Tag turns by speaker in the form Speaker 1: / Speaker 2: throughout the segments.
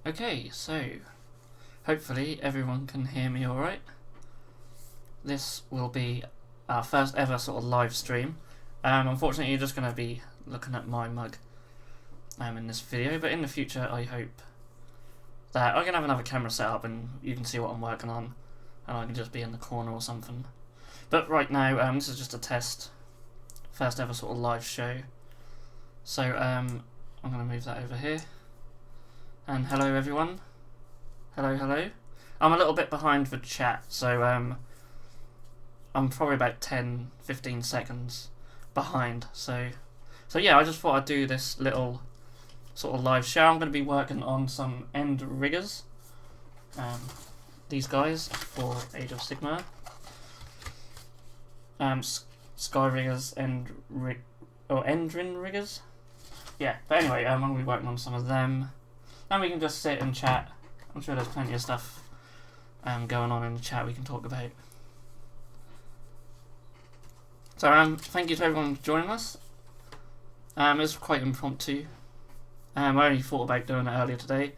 Speaker 1: Okay, so hopefully everyone can hear me alright. This will be our first ever sort of live stream. Unfortunately you're just going to be looking at my mug in this video, but in the future I hope that I can have another camera set up and you can see what I'm working on and I can just be in the corner or something. But right now this is just a test, first ever sort of live show. So I'm going to move that over here. And hello everyone. Hello. I'm a little bit behind for chat, so I'm probably about 10-15 seconds behind. So yeah, I just thought I'd do this little sort of live show. I'm going to be working on some end riggers. These guys for Age of Sigmar. Sky riggers and Endrin riggers. Yeah, but anyway, I'm going to be working on some of them. And we can just sit and chat. I'm sure there's plenty of stuff going on in the chat we can talk about. So thank you to everyone for joining us. It was quite impromptu. I only thought about doing it earlier today.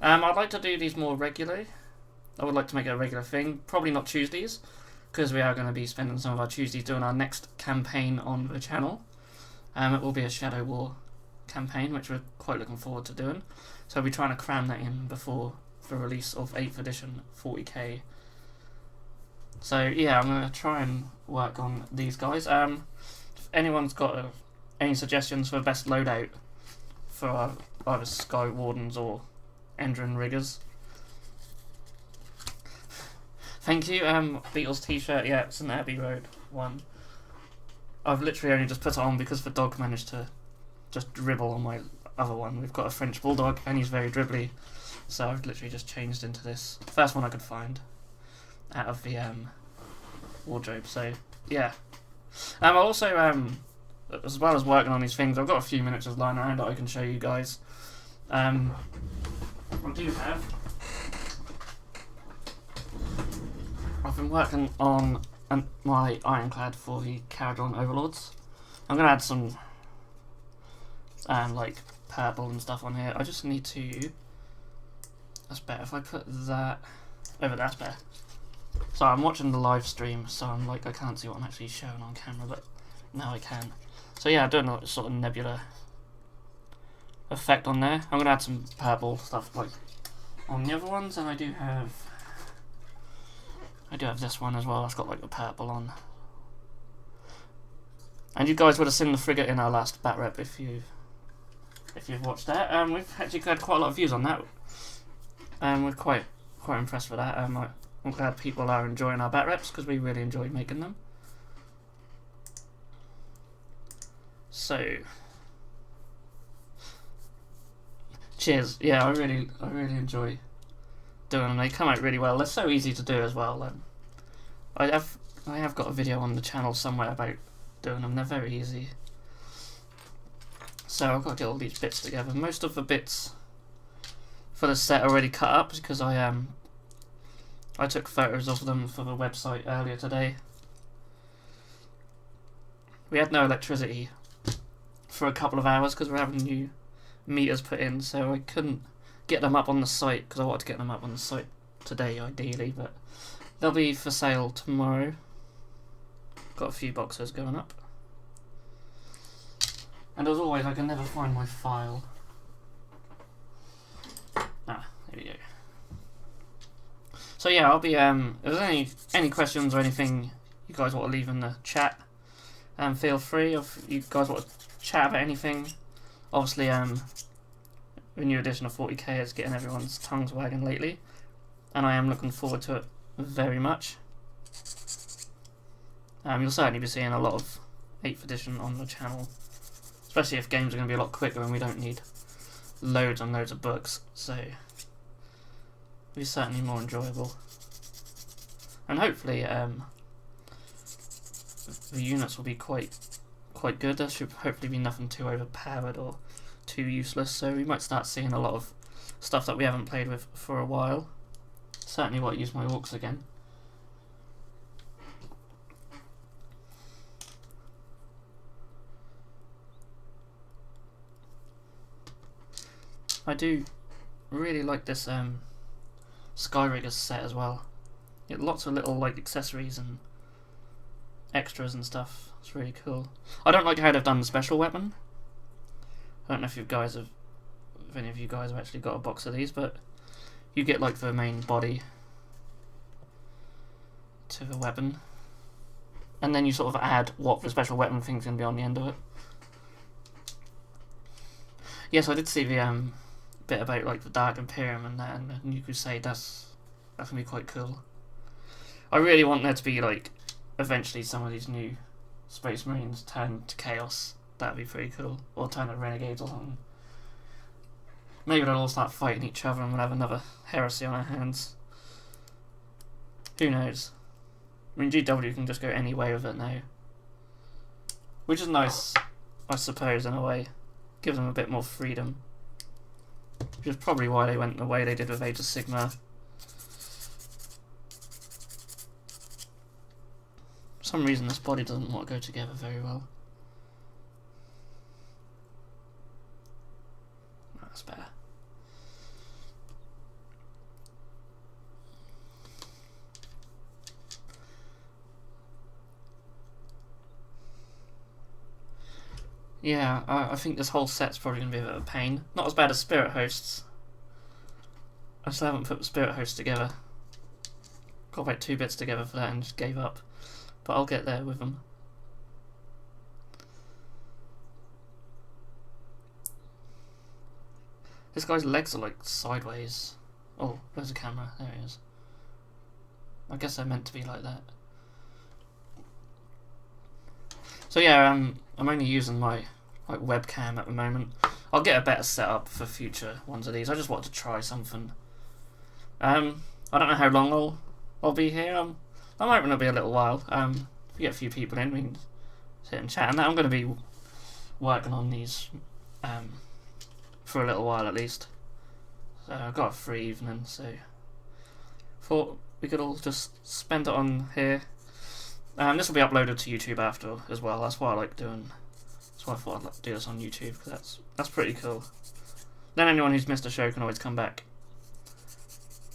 Speaker 1: I'd like to do these more regularly. I would like to make it a regular thing. Probably not Tuesdays, because we are going to be spending some of our Tuesdays doing our next campaign on the channel. It will be a Shadow War campaign, which we're quite looking forward to doing. So I'll be trying to cram that in before the release of 8th edition 40k. So yeah, I'm going to try and work on these guys. If anyone's got any suggestions for best loadout for either Sky Wardens or Endrin Riggers. Thank you, Beatles t-shirt, yeah, it's an Abbey Road one. I've literally only just put it on because the dog managed to just dribble on my other one. We've got a French Bulldog and he's very dribbly, so I've literally just changed into this first one I could find out of the wardrobe. So yeah, I'll also as well as working on these things, I've got a few minutes just lying around that I can show you guys. I do have. I've been working on my ironclad for the Kharadron Overlords. I'm gonna add some like purple and stuff on here. I just need to. That's better if I put that over. That's better. So I'm watching the live stream, so I'm like I can't see what I'm actually showing on camera, but now I can. So yeah, I'm doing a sort of nebula effect on there. I'm gonna add some purple stuff like on the other ones, and I do have this one as well. That's got like the purple on. And you guys would have seen the frigate in our last bat rep if you've watched that. We've actually had quite a lot of views on that. We're quite impressed with that. I'm glad people are enjoying our bat reps because we really enjoy making them. So, cheers. Yeah, I really enjoy doing them. They come out really well. They're so easy to do as well. I have got a video on the channel somewhere about doing them. They're very easy. So I've got to get all these bits together. Most of the bits for the set are already cut up because I took photos of them for the website earlier today. We had no electricity for a couple of hours because we're having new meters put in, so I couldn't get them up on the site because I wanted to get them up on the site today ideally, but they'll be for sale tomorrow. Got a few boxes going up. And as always, I can never find my file. There we go. So yeah, I'll be if there's any questions or anything you guys want to leave in the chat, feel free. If you guys want to chat about anything, obviously the new edition of 40k is getting everyone's tongues wagging lately, and I am looking forward to it very much. You'll certainly be seeing a lot of 8th edition on the channel, especially if games are going to be a lot quicker and we don't need loads and loads of books, so it'll be certainly more enjoyable. And hopefully the units will be quite good. There should hopefully be nothing too overpowered or too useless, so we might start seeing a lot of stuff that we haven't played with for a while. Certainly won't use my orcs again. I do really like this Skyriggers set as well. Yeah, lots of little like accessories and extras and stuff. It's really cool. I don't like how they've done the special weapon. I don't know if any of you guys have actually got a box of these, but you get like the main body to the weapon, and then you sort of add what the special weapon thing's going to be on the end of it. Yes, I did see the bit about like the Dark Imperium and that, and the New Crusade. That's going to be quite cool. I really want there to be like eventually some of these new Space Marines turn to Chaos. That'd be pretty cool. Or turn to Renegades or something. Maybe they'll all start fighting each other and we'll have another heresy on our hands. Who knows? I mean, GW can just go any way with it now. Which is nice, I suppose, in a way. Gives them a bit more freedom. Which is probably why they went the way they did with Age of Sigmar. For some reason this body doesn't want to go together very well. That's better. Yeah, I think this whole set's probably going to be a bit of a pain. Not as bad as Spirit Hosts. I still haven't put the Spirit Hosts together. Got about 2 bits together for that and just gave up. But I'll get there with them. This guy's legs are like sideways. Oh, there's a camera. There he is. I guess they're meant to be like that. So yeah, I'm only using my webcam at the moment. I'll get a better setup for future ones of these. I just wanted to try something. I don't know how long I'll be here. I'm hoping it'll be a little while. If we get a few people in, we can sit and chat. And I'm going to be working on these for a little while at least. So I've got a free evening, so thought we could all just spend it on here. This will be uploaded to YouTube after as well. That's why I like doing. That's why I thought I'd like to do this on YouTube, because that's pretty cool. Then anyone who's missed a show can always come back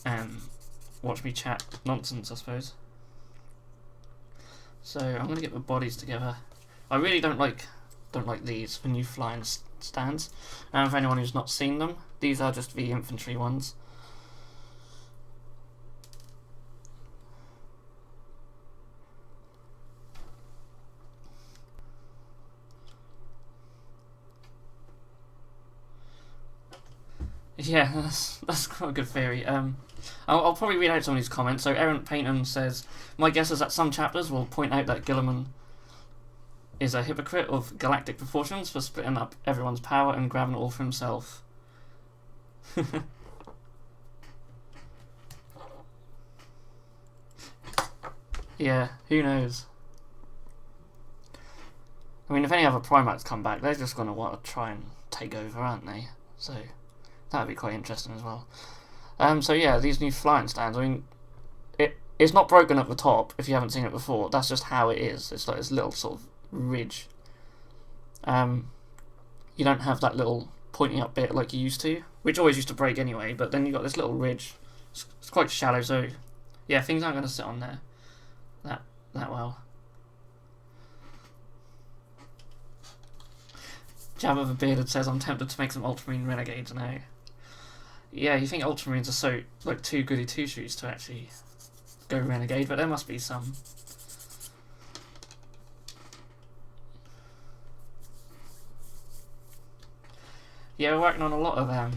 Speaker 1: and watch me chat nonsense, I suppose. So I'm gonna get the bodies together. I really don't like these, the new flying stands. And for anyone who's not seen them, these are just the infantry ones. Yeah, that's quite a good theory. I'll probably read out some of these comments. So Errant Painton says, my guess is that some chapters will point out that Guilliman is a hypocrite of galactic proportions for splitting up everyone's power and grabbing it all for himself. Yeah, who knows? I mean, if any other Primates come back, they're just going to want to try and take over, aren't they? So that'd be quite interesting as well. So yeah, these new flying stands, I mean, it's not broken at the top if you haven't seen it before. That's just how it is. It's like this little sort of ridge. You don't have that little pointing up bit like you used to, which always used to break anyway, but then you've got this little ridge. It's quite shallow, so yeah, things aren't going to sit on there that well. Jabba the Bearded says, I'm tempted to make some Ultramarine Renegades now. Yeah, you think Ultramarines are so, like, too goody two-shoes to actually go Renegade, but there must be some. Yeah, we're working on a lot of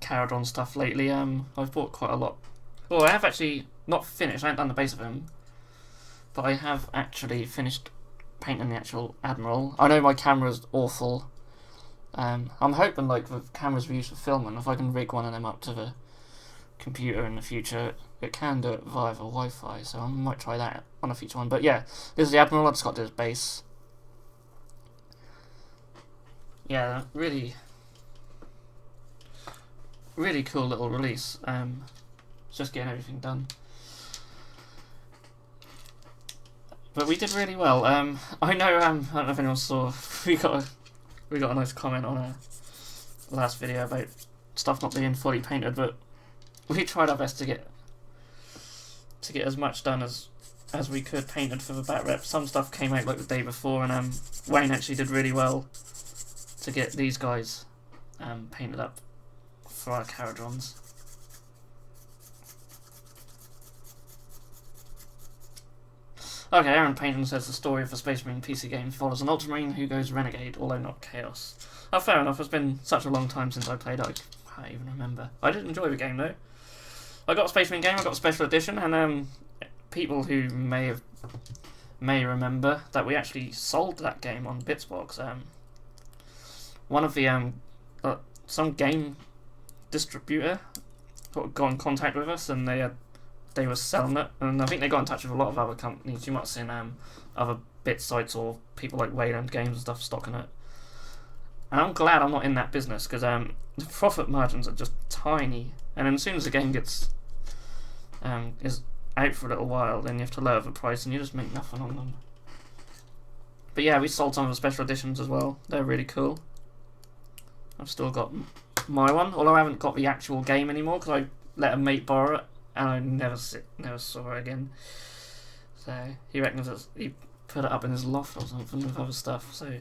Speaker 1: Kharadron stuff lately. I've bought quite a lot. Well, I have actually not finished. I haven't done the base of him, but I have actually finished painting the actual Admiral. I know my camera's awful. I'm hoping, like, the cameras we use for filming, if I can rig one of them up to the computer in the future, it can do it via the Wi-Fi, so I might try that on a future one. But yeah, this is the Admiral. I just got this base. Yeah, really cool little release. Just getting everything done. But we did really well. I know. I don't know if anyone saw. We got a nice comment on our last video about stuff not being fully painted, but we tried our best to get as much done as we could painted for the back rep. Some stuff came out like the day before, and Wayne actually did really well to get these guys painted up for our Kharadrons. Okay, Aaron Payton says the story of the Space Marine PC game follows an Ultramarine who goes renegade, although not chaos. Oh, fair enough. It's been such a long time since I played it, I can't even remember. I did enjoy the game though. I got a Space Marine game, I got a special edition, and people who may remember that we actually sold that game on Bitzbox. One of the some game distributor got in contact with us, and they were selling it, and I think they got in touch with a lot of other companies. You might have seen other bit sites or people like Wayland Games and stuff stocking it. And I'm glad I'm not in that business, because the profit margins are just tiny, and then as soon as the game gets is out for a little while, then you have to lower the price and you just make nothing on them. But yeah, we sold some of the special editions as well. They're really cool. I've still got my one, although I haven't got the actual game anymore because I let a mate borrow it and I never saw it again. So he reckons he put it up in his loft or something with other stuff. So,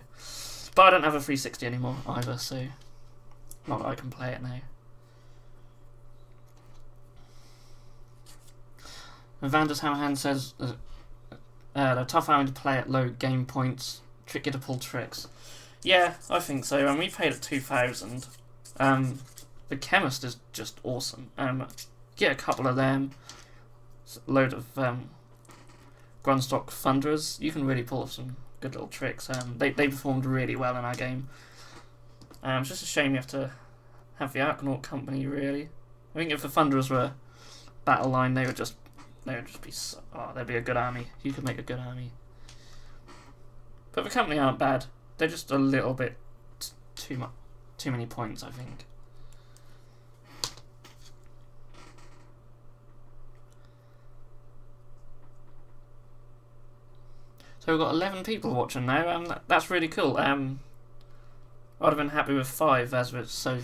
Speaker 1: but I don't have a 360 anymore either, so not that I can play it now. And Vander's Hammerhand says they're tough having to play at low game points, tricky to pull tricks. Yeah, I think so. And we paid at 2,000. The chemist is just awesome. Get a couple of them, load of Grunstock Thunderers. You can really pull off some good little tricks. They performed really well in our game. It's just a shame you have to have the Arkanaut company, really. I think if the Thunderers were battle line, they would just be they'd be a good army. You could make a good army. But the company aren't bad. They're just a little bit too many points, I think. So we've got 11 people watching now. That's really cool. I'd have been happy with 5 as it's so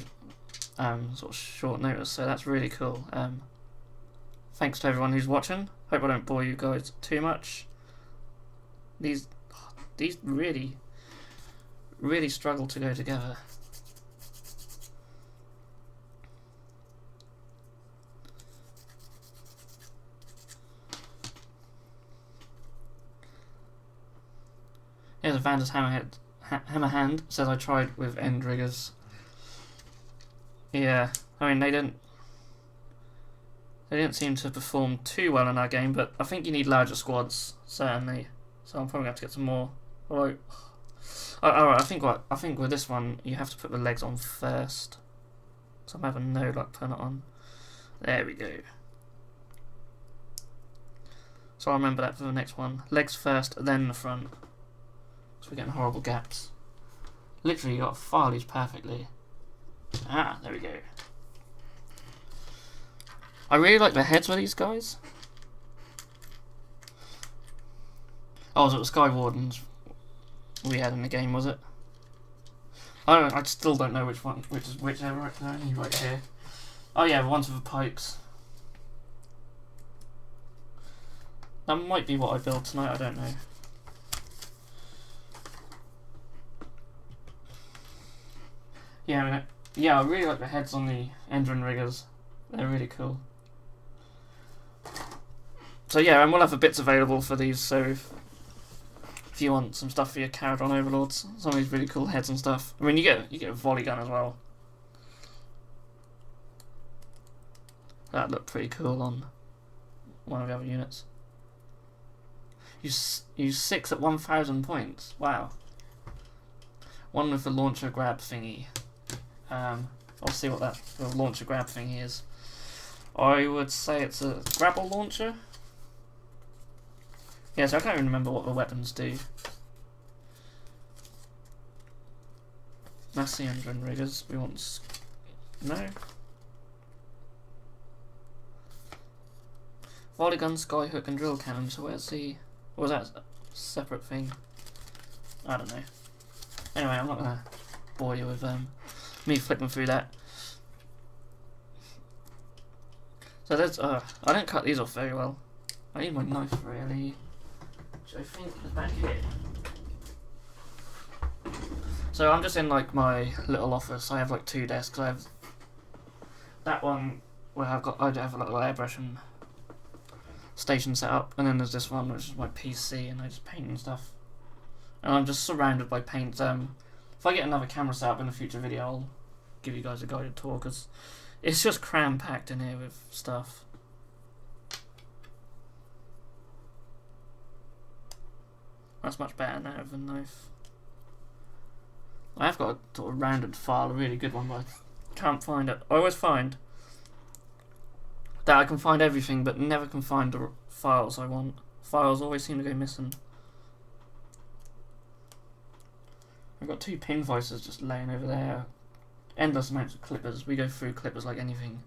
Speaker 1: sort of short notice. So that's really cool. Thanks to everyone who's watching. Hope I don't bore you guys too much. These really struggle to go together. Here's a Vander's Hammerhand says I tried with end riggers. Yeah, I mean they didn't seem to perform too well in our game, but I think you need larger squads, certainly. So I'm probably going to have to get some more. Alright, I think with this one you have to put the legs on first. So I'm having no luck putting it on. There we go. So I'll remember that for the next one. Legs first, then the front. So we're getting horrible gaps. Literally, you got to file these perfectly. Ah, there we go. I really like the heads with these guys. Oh, was it the Sky Wardens we had in the game, was it? I still don't know which one, which is whichever. It's only right here. Oh yeah, the ones with the pikes. That might be what I build tonight, I don't know. Yeah, I really like the heads on the Endrin riggers. They're really cool. So yeah, and we'll have the bits available for these, so if you want some stuff for your Kharadron Overlords, some of these really cool heads and stuff. I mean, you get a volley gun as well. That looked pretty cool on one of the other units. You 6 at 1,000 points. Wow. One with the launcher grab thingy. I'll see what the launcher grab thingy is. I would say it's a grapple launcher. Yeah, so I can't even remember what the weapons do. That's the engine riggers. We want... No. Volley gun, skyhook and drill cannon. So where's the... Or was that a separate thing? I don't know. Anyway, I'm not going to bore you with me flipping through that. So there's I didn't cut these off very well. I need my knife really, which I think is back here. So I'm just in like my little office. I have like 2 desks. I have that one where I have a little airbrush and station set up, and then there's this one which is my PC, and I just paint and stuff. And I'm just surrounded by paint. If I get another camera set up in a future video, I'll give you guys a guided tour, because it's just cram-packed in here with stuff. That's much better now with a knife. I have got a sort of rounded file, a really good one, but I can't find it. I always find that I can find everything, but never can find the files I want. Files always seem to go missing. I've got 2 pin voices just laying over there. Endless amounts of clippers. We go through clippers like anything.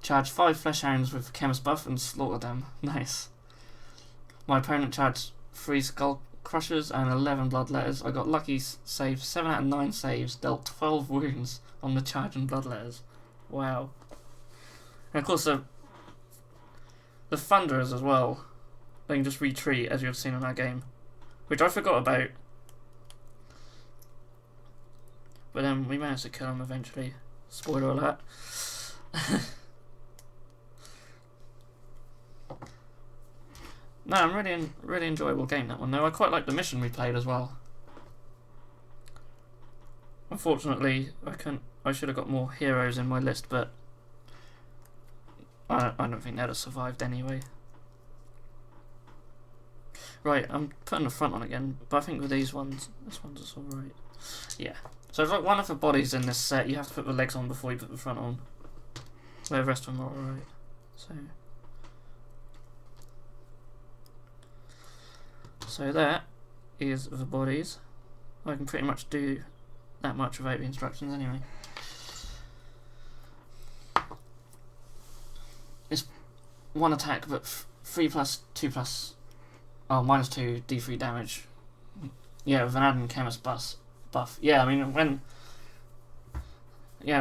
Speaker 1: Charged 5 flesh hounds with chemist buff and slaughtered them. Nice. My opponent charged 3 skull crushers and 11 bloodletters. I got lucky, saved 7 out of 9 saves, dealt 12 wounds on the charge and bloodletters. Wow. And of course the thunderers as well. They can just retreat, as you've seen in that game, which I forgot about. But then we managed to kill him eventually. Spoiler alert. No, really enjoyable game, that one though. I quite like the mission we played as well. Unfortunately, I should have got more heroes in my list, but I don't think they'd have survived anyway. Right, I'm putting the front on again, but I think with these ones, this one's just alright. Yeah. So it's like one of the bodies in this set, you have to put the legs on before you put the front on. The rest of them are alright. So that is the bodies. I can pretty much do that much without the instructions anyway. It's 1 attack, but 3 plus 2 plus minus 2 d3 damage. Yeah, with an add-in chemist buff. Yeah, I mean when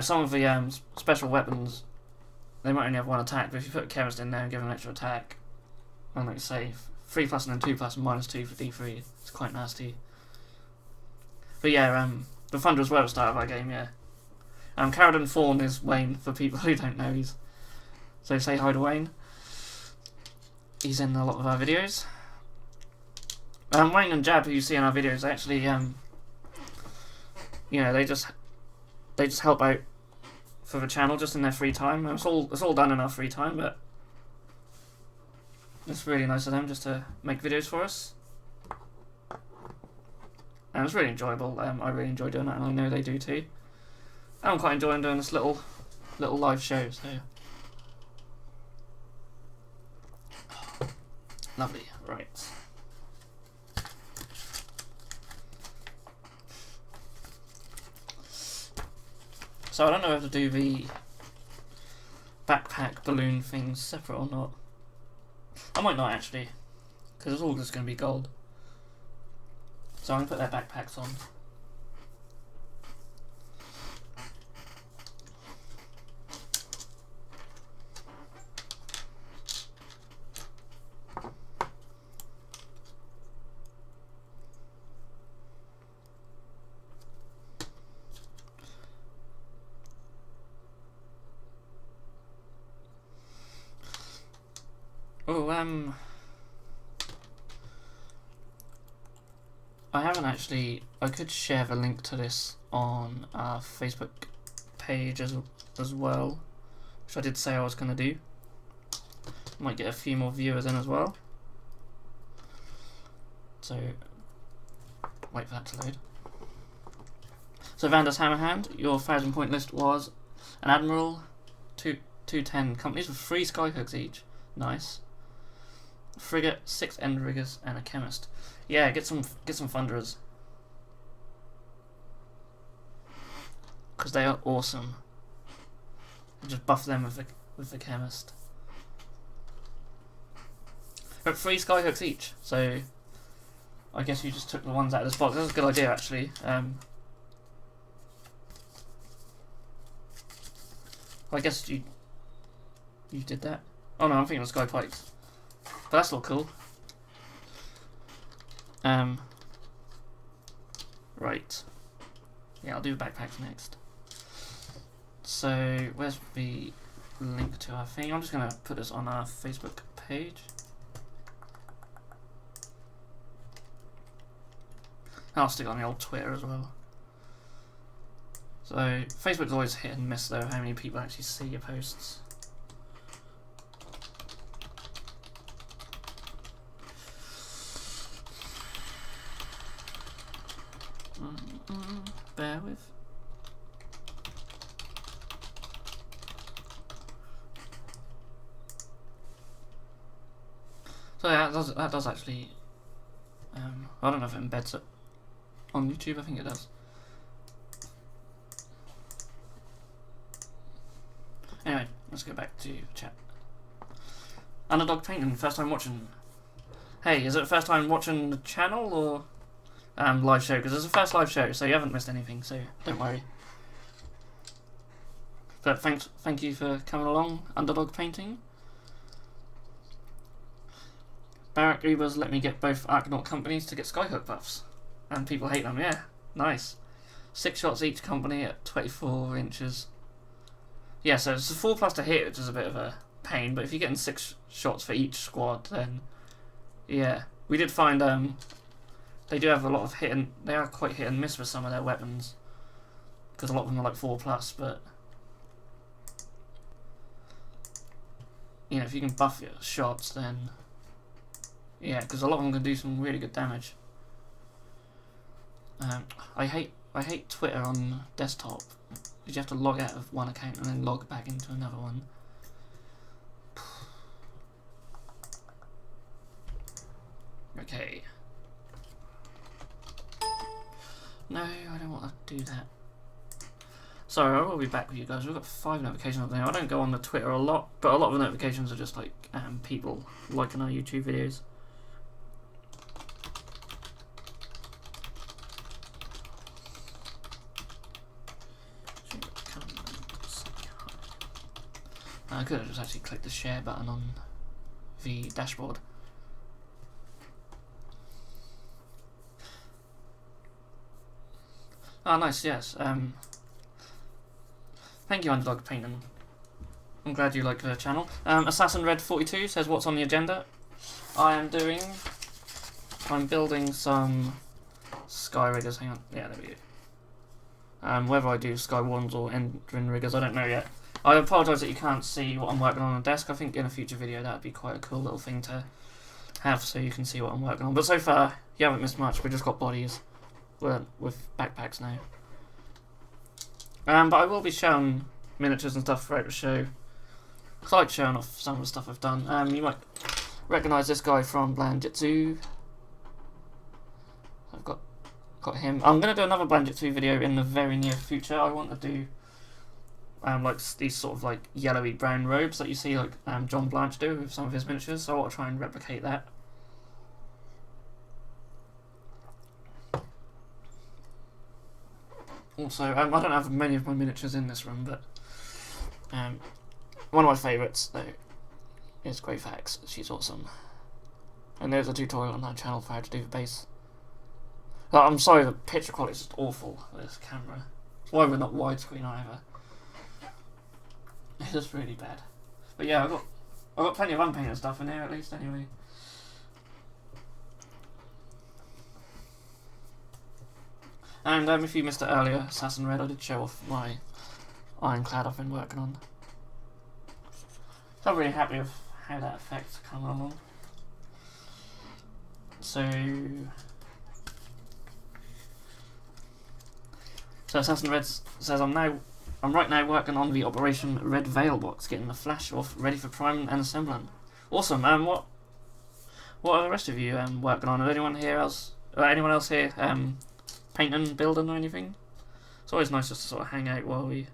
Speaker 1: some of the special weapons, they might only have 1 attack, but if you put a chemist in there and give them an extra attack, and like say 3 plus and then 2 plus and minus 2 for d3, it's quite nasty. But yeah, the Thunderers were at the start of our game, yeah. Kharadron Fawn is Wayne, for people who don't know. So say hi to Wayne. He's in a lot of our videos. Wayne and Jab, who you see in our videos, actually, they just help out for the channel just in their free time. It's all done in our free time, but it's really nice of them just to make videos for us. And it's really enjoyable. I really enjoy doing that, and I know they do too. And I'm quite enjoying doing this little live show. So lovely, right? So I don't know if to do the backpack balloon things separate or not. I might not actually, because it's all just going to be gold. So I'm going to put their backpacks on. Oh, I haven't actually. I could share the link to this on our Facebook page as well, which I did say I was going to do. Might get a few more viewers in as well. So wait for that to load. So Vander's Hammerhand, your 1,000 point list was an Admiral, 210 companies with 3 skyhooks each. Nice. Frigate, 6 end riggers, and a chemist. Yeah, get some Thunderers, because they are awesome. Just buff them with the chemist. But 3 skyhooks each, so I guess you just took the ones out of this box. That's a good idea, actually. I guess you did that. Oh no, I'm thinking of sky pikes. But that's all cool. Right. Yeah, I'll do backpacks next. So, where's the link to our thing? I'm just going to put this on our Facebook page. I'll stick it on the old Twitter as well. So, Facebook's always hit and miss though, how many people actually see your posts. Bear with. So yeah, that does actually. I don't know if it embeds it on YouTube. I think it does. Anyway, let's go back to chat. Underdog Painting, first time watching. Hey, is it the first time watching the channel or live show? Because it's the first live show, so you haven't missed anything. So don't worry. But thank you for coming along, Underdog Painting. Barrack Ubers let me get both Archnaut companies to get Skyhook buffs. And people hate them, yeah. Nice. 6 shots each company at 24 inches. Yeah, so it's a 4+ to hit, which is a bit of a pain, but if you're getting 6 shots for each squad, then yeah. We did find they do have a lot of they are quite hit and miss with some of their weapons. Because a lot of them are like 4+, but you know, if you can buff your shots, then yeah, because a lot of them can do some really good damage. I hate Twitter on desktop. You have to log out of one account and then log back into another one. Okay. No, I don't want to do that. Sorry, I will be back with you guys. We've got 5 notifications up there. I don't go on the Twitter a lot, but a lot of the notifications are just like people liking our YouTube videos. I could have just actually clicked the share button on the dashboard. Oh, nice, yes. Thank you, Underdog Painting. I'm glad you like the channel. Assassin Red 42 says, what's on the agenda? I'm building some Sky Riggers. Hang on. Yeah, there we go. Whether I do Sky Wands or Endrin Riggers, I don't know yet. I apologise that you can't see what I'm working on the desk. I think in a future video that would be quite a cool little thing to have so you can see what I'm working on. But so far, you haven't missed much. We just got bodies with backpacks now. But I will be showing miniatures and stuff throughout the show. I like showing off some of the stuff I've done. You might recognise this guy from Blanjitsu. I've got him. I'm going to do another Blanjitsu video in the very near future. I want to do like these sort of like yellowy brown robes that you see like John Blanche do with some of his miniatures, so I want to try and replicate that. Also, I don't have many of my miniatures in this room, but one of my favourites though is Grey Fax. She's awesome, and there's a tutorial on that channel for how to do the base. I'm sorry, the picture quality is just awful with this camera. It's why we're not widescreen either. It's just really bad. But yeah, I've got plenty of unpainted stuff in here at least anyway. And if you missed it earlier, Assassin Red, I did show off my ironclad I've been working on. So I'm really happy with how that effect's come along. So Assassin Red says, I'm right now working on the Operation Red Veil box, getting the flash off, ready for priming and assembling. Awesome. What are the rest of you working on? Is anyone else here painting, building, or anything? It's always nice just to sort of hang out while we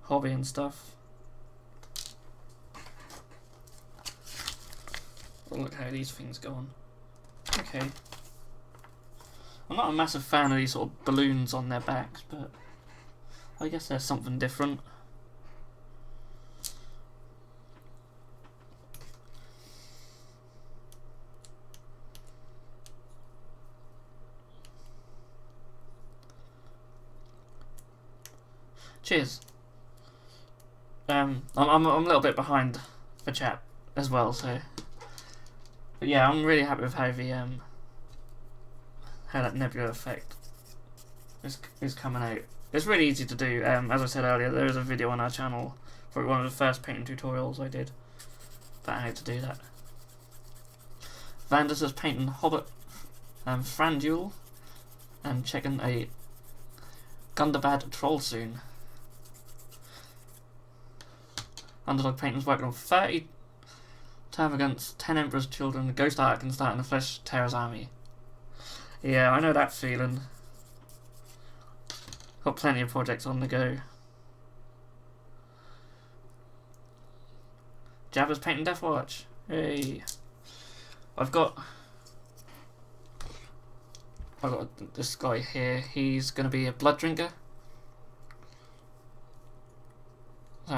Speaker 1: hobby and stuff. Oh, look how these things go on. Okay. I'm not a massive fan of these sort of balloons on their backs, but I guess there's something different. Cheers. I'm a little bit behind for chat as well, so. But yeah, I'm really happy with how the how that nebula effect is coming out. It's really easy to do. As I said earlier, there is a video on our channel for one of the first painting tutorials I did about how to do that. Vandus is painting Hobbit Frandule and checking a Gundabad Troll soon. Underdog Painting's working on 30 Termagants, 10 Emperor's Children, Ghost Ark and starting the Flesh Terror's Army. Yeah, I know that feeling. Got plenty of projects on the go. Jabba's painting Deathwatch. Hey. I've got this guy here. He's going to be a blood drinker. So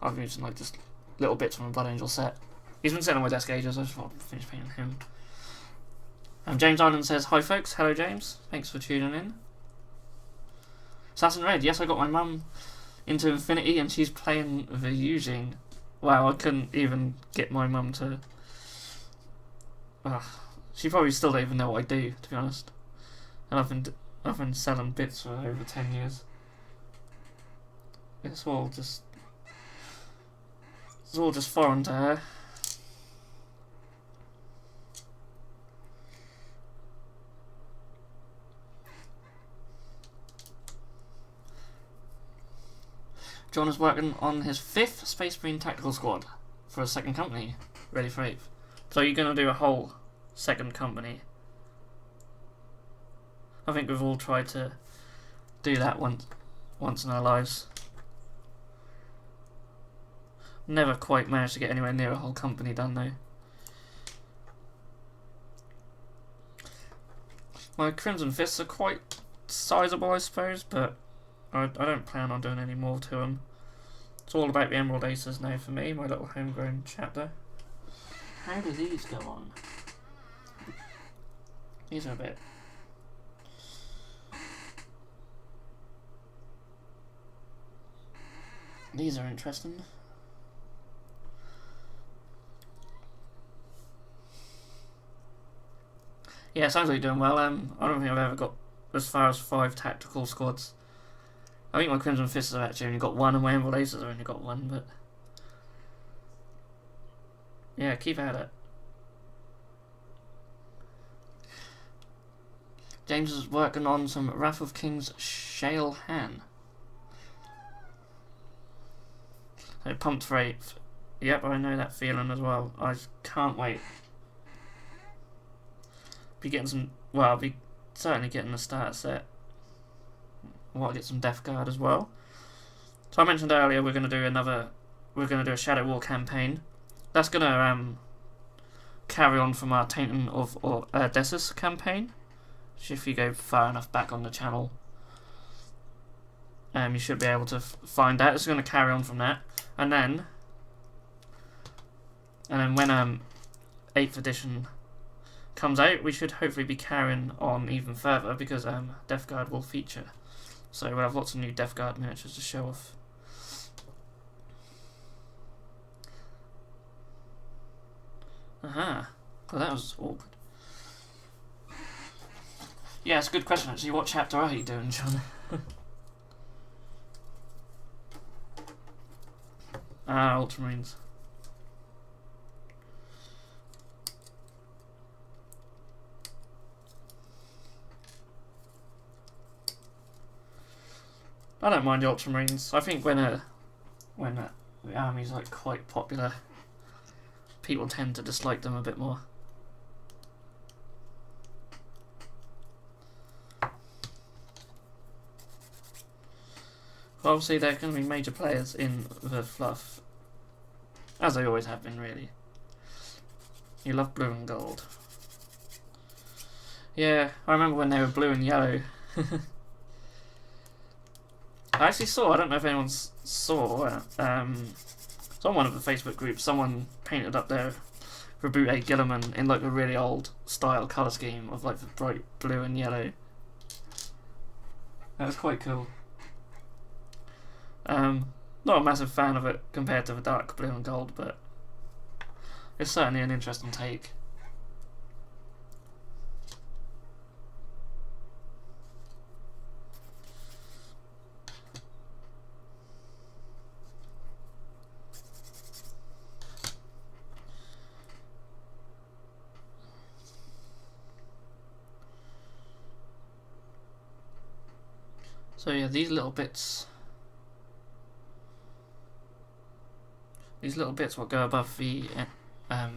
Speaker 1: I've been using like just little bits from a Blood Angel set. He's been sitting on my desk ages. I just want to finish painting him. James Island says, "Hi folks." Hello James. Thanks for tuning in. Assassin Red. Yes, I got my mum into Infinity and she's playing the Yujing. Wow, I couldn't even get my mum to. She probably still don't even know what I do, to be honest. And I've been selling bits for over 10 years. It's all just foreign to her. John is working on his 5th Space Marine Tactical Squad for a second company, ready for 8th. So you're going to do a whole second company. I think we've all tried to do that once in our lives. Never quite managed to get anywhere near a whole company done though. My Crimson Fists are quite sizable, I suppose, but I don't plan on doing any more to them. It's all about the Emerald Aces now for me, my little homegrown chapter. How do these go on? These are a bit... These are interesting. Yeah, sounds like you're doing well. I don't think I've ever got as far as 5 tactical squads. I think my Crimson Fists have actually only got 1 and my Emerald Aces have only got 1, but... Yeah, keep at it. James is working on some Wrath of King's Shale Han. So pumped for 8th. Yep, I know that feeling as well. I can't wait. Be getting some... Well, I'll be certainly getting the starter set. I want to get some Death Guard as well. So I mentioned earlier we're going to do a Shadow War campaign. That's going to carry on from our Tainting of Dessus campaign. Which if you go far enough back on the channel, you should be able to find that. It's going to carry on from that. And then when 8th edition comes out, we should hopefully be carrying on even further because Death Guard will feature. So we'll have lots of new Death Guard miniatures to show off. Aha. Well, that was awkward. Yeah, it's a good question actually. What chapter are you doing, John? Ultramarines. I don't mind the Ultramarines. I think when the army's like quite popular, people tend to dislike them a bit more. Obviously, they're going to be major players in the fluff, as they always have been, really. You love blue and gold. Yeah, I remember when they were blue and yellow. I actually saw, I don't know if anyone saw, it's on one of the Facebook groups, someone painted up their Reboot Gilliman in like a really old style colour scheme of like the bright blue and yellow. That was quite cool. Not a massive fan of it compared to the dark blue and gold, but it's certainly an interesting take. So yeah, these little bits will go above the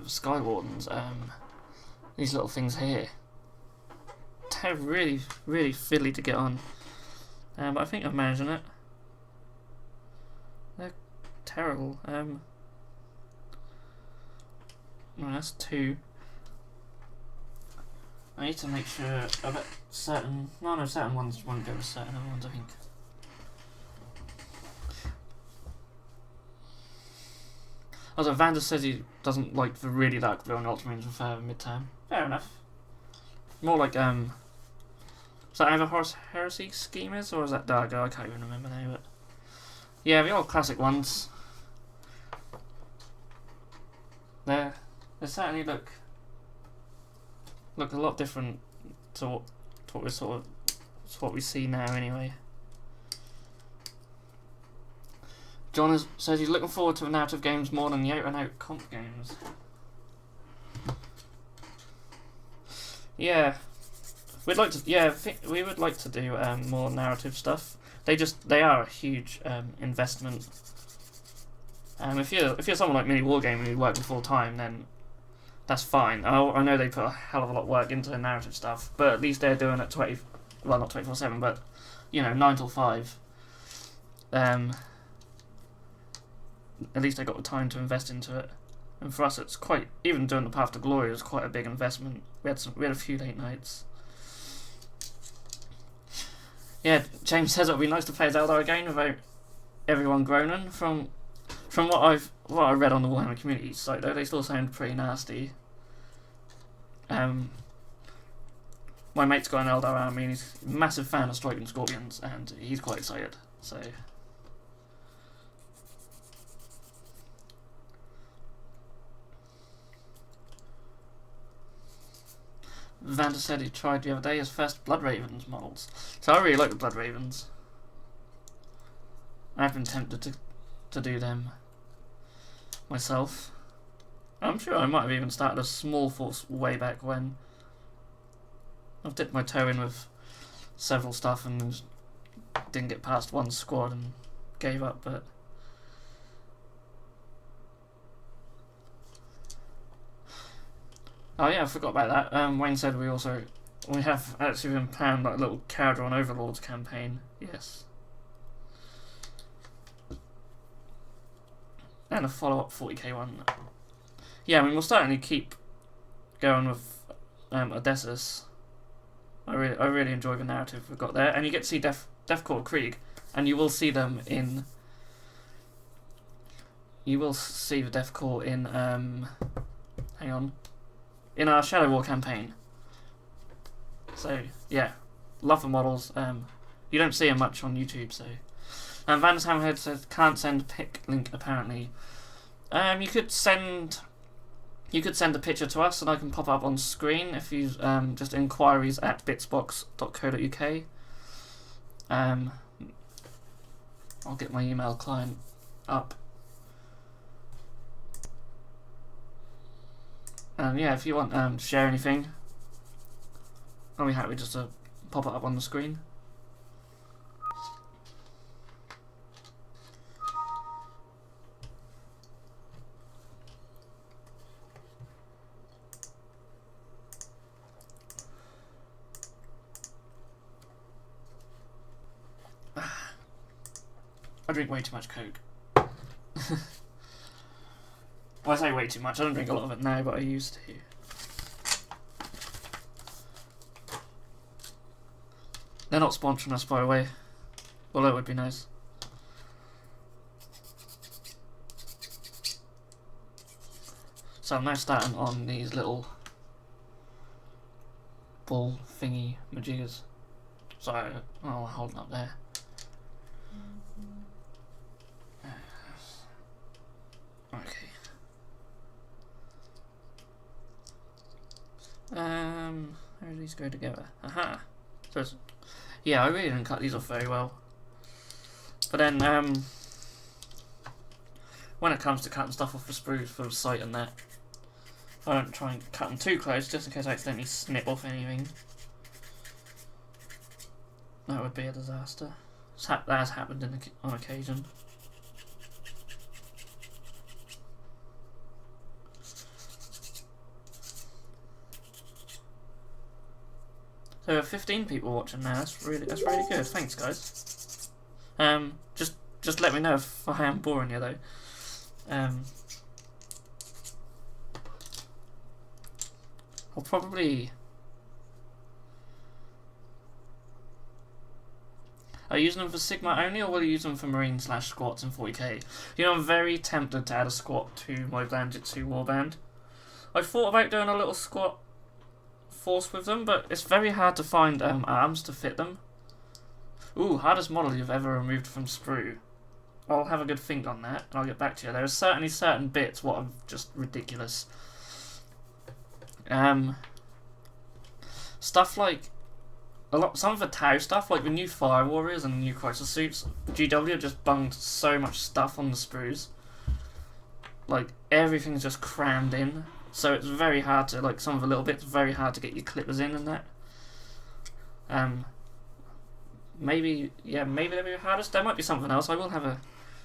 Speaker 1: Sky Wardens. These little things here, they're really fiddly to get on. But I think I'm managing it. They're terrible. Well, that's 2. I need to make sure about certain. No, certain ones won't go with certain other ones, I think. Also, Vander says he doesn't like the really dark blue and Ultramarines with midterm. Fair enough. More like, is that either Horus Heresy Schemers or is that Dargo? I can't even remember now, but yeah, the old classic ones. They certainly look a lot different to what we see now anyway. John says he's looking forward to the narrative games more than the out-and-out comp games. Yeah, we'd like to. Yeah, we would like to do more narrative stuff. They are a huge investment. If you're someone like me, Wargaming, who's working full time, then that's fine. I know they put a hell of a lot of work into the narrative stuff, but at least they're doing it not 24/7, but 9 till 5. At least they got the time to invest into it. And for us, it's quite, even doing the Path to Glory was quite a big investment. We had a few late nights. Yeah, James says it would be nice to play Zelda again without everyone groaning. From what I read on the Warhammer community site, though, they still sound pretty nasty. My mate's got an Eldar army, and he's a massive fan of Striking Scorpions, and he's quite excited. So. Vander said he tried the other day his first Blood Ravens models. So I really like the Blood Ravens. I've been tempted to do them myself. I'm sure I might have even started a small force way back when. I've dipped my toe in with several stuff and didn't get past one squad and gave up, but oh yeah, I forgot about that. Wayne said we have actually been planning like a little Kharadron Overlords campaign. Yes. And a follow-up 40k one. Yeah, I mean, we'll certainly keep going with Odysseus. I really enjoy the narrative we've got there. And you get to see Deathcore Krieg, and you will see them in... You will see the Deathcore in... hang on. In our Shadow War campaign. So, yeah. Love the models. You don't see them much on YouTube, so... Vander's Hammerhead says, can't send pic link, apparently. You could send a picture to us and I can pop up on screen if you just inquiries at bitzbox.co.uk. I'll get my email client up. Yeah, if you want to share anything, I'll be happy just to pop it up on the screen. I drink way too much Coke. Well, I say way too much. I don't drink a lot of it now, but I used to. They're not sponsoring us, by the way. Although it would be nice. So I'm now starting on these little ball thingy majigas. So I'll hold them up there. Okay. How do these go together? Aha. So it's, yeah, I really didn't cut these off very well. But then, when it comes to cutting stuff off the sprues for the site and that, I don't try and cut them too close, just in case I accidentally snip off anything. That would be a disaster. That has happened on occasion. So there are 15 people watching now. That's really good. Thanks, guys. Just let me know if I am boring you though. I'll probably. Are you using them for Sigma only, or will you use them for Marine/squats in 40k? You know, I'm very tempted to add a squat to my Banditsu warband. I thought about doing a little squat force with them, but it's very hard to find arms to fit them. Ooh, hardest model you've ever removed from sprue. I'll have a good think on that, and I'll get back to you. There are certainly certain bits what are just ridiculous. Stuff like some of the Tau stuff, like the new Fire Warriors and the new Crisis suits, GW have just bunged so much stuff on the sprues. Like everything's just crammed in. So it's very hard to, like, some of the little bits, very hard to get your clippers in and that. Maybe they'll be the hardest. There might be something else. I will have a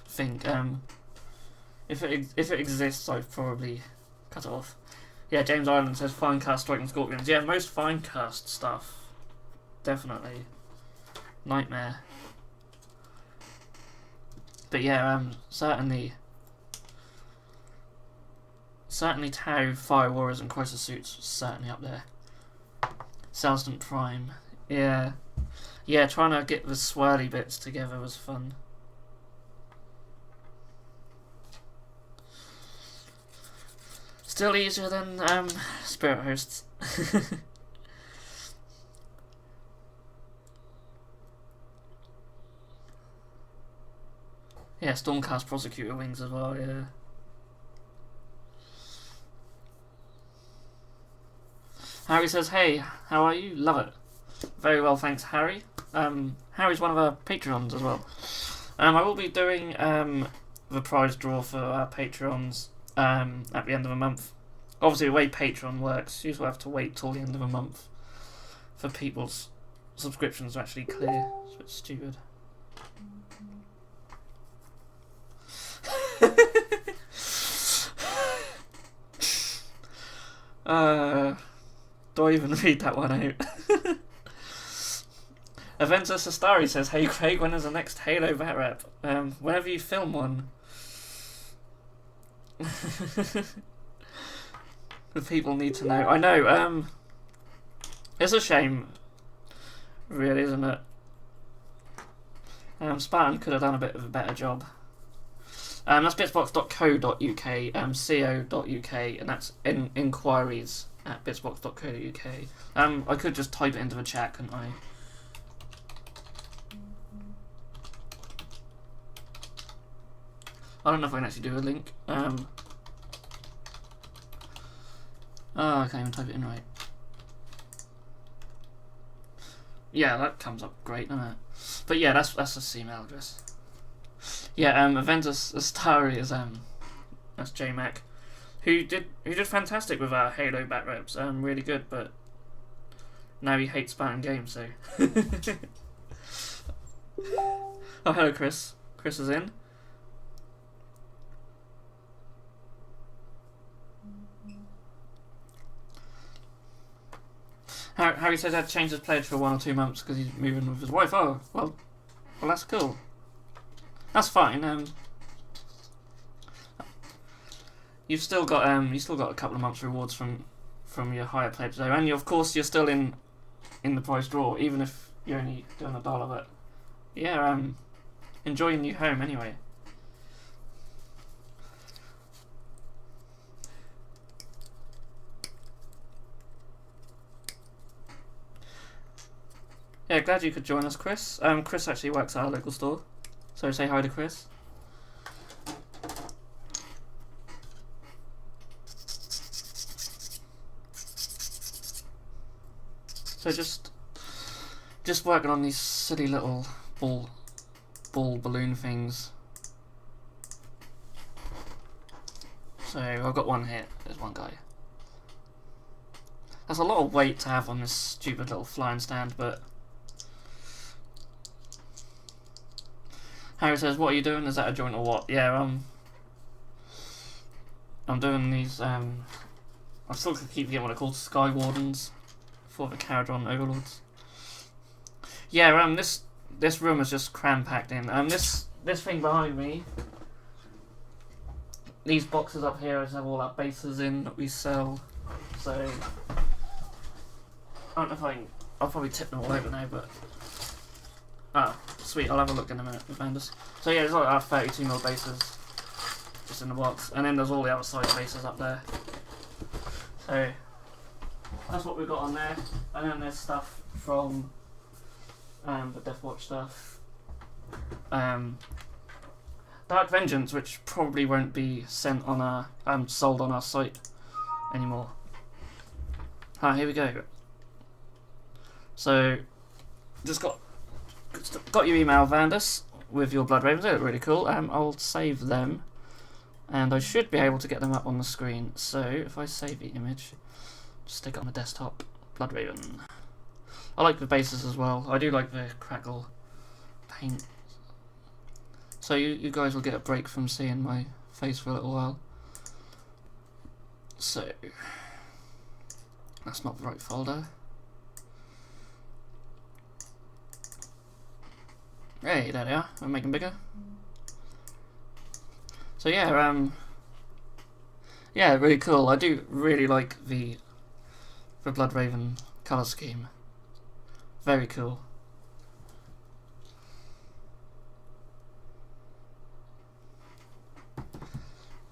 Speaker 1: think. If it exists, I've probably cut it off. Yeah, James Ireland says fine cast striking scorpions. Yeah, most fine cast stuff. Definitely. Nightmare. But yeah, certainly Tau, Fire Warriors and Crisis suits certainly up there. Salstant Prime. Yeah. Yeah, trying to get the swirly bits together was fun. Still easier than Spirit Hosts. Yeah, Stormcast Prosecutor wings as well, yeah. Harry says, hey, how are you? Love it. Very well, thanks, Harry. Harry's one of our Patreons as well. I will be doing the prize draw for our Patreons at the end of the month. Obviously, the way Patreon works, you usually have to wait till the end of the month for people's subscriptions to actually clear. It's a bit stupid. Do I even read that one out? Aventa Sastari says, hey Craig, when is the next Halo Bat Rep? Whenever you film one. The people need to know. I know, it's a shame, really, isn't it? Spartan could have done a bit of a better job. That's bitzbox.co.uk, co.uk, and that's inquiries at bitzbox.co.uk. I could just type it into the chat, couldn't I? I don't know if I can actually do a link. Oh, I can't even type it in right. Yeah, that comes up great, doesn't it? But yeah, that's the email address. Yeah, Aventus Astari is that's JMac, who did fantastic with our Halo Bat Reps. Really good, but now he hates Spartan games. So. Oh, hello, Chris. Chris is in. Harry says he had to change his pledge for 1 or 2 months because he's moving with his wife. Oh, well, that's cool. That's fine. You've still got a couple of months rewards from your higher pledge though, and of course you're still in the prize draw, even if you're only doing $1. But yeah, enjoy your new home anyway. Yeah, glad you could join us, Chris. Chris actually works at our local store, so say hi to Chris. So just working on these silly little ball balloon things. So I've got one here. There's one guy. That's a lot of weight to have on this stupid little flying stand, but Harry says, "What are you doing? Is that a joint or what?" Yeah, I'm doing these. I still keep getting what I call Sky Wardens for the Kharadron Overlords. Yeah, this room is just cram packed in. This thing behind me, these boxes up here have all our bases in that we sell. So I don't know if I'll probably tip them all over now, but sweet. I'll have a look in a minute with Anders. So yeah, there's like our 32mm bases just in the box, and then there's all the outside bases up there. So that's what we've got on there, and then there's stuff from the Deathwatch stuff. Dark Vengeance, which probably won't be sent on our sold on our site anymore. Here we go. So just got your email, Vandus, with your Blood Ravens. They look really cool. I'll save them, and I should be able to get them up on the screen. So if I save the image, just stick it on the desktop. Blood Raven. I like the bases as well. I do like the crackle paint. So you guys will get a break from seeing my face for a little while. So that's not the right folder. Hey, there they are. I'm making bigger. So yeah, yeah, really cool. I do really like the Blood Raven colour scheme. Very cool.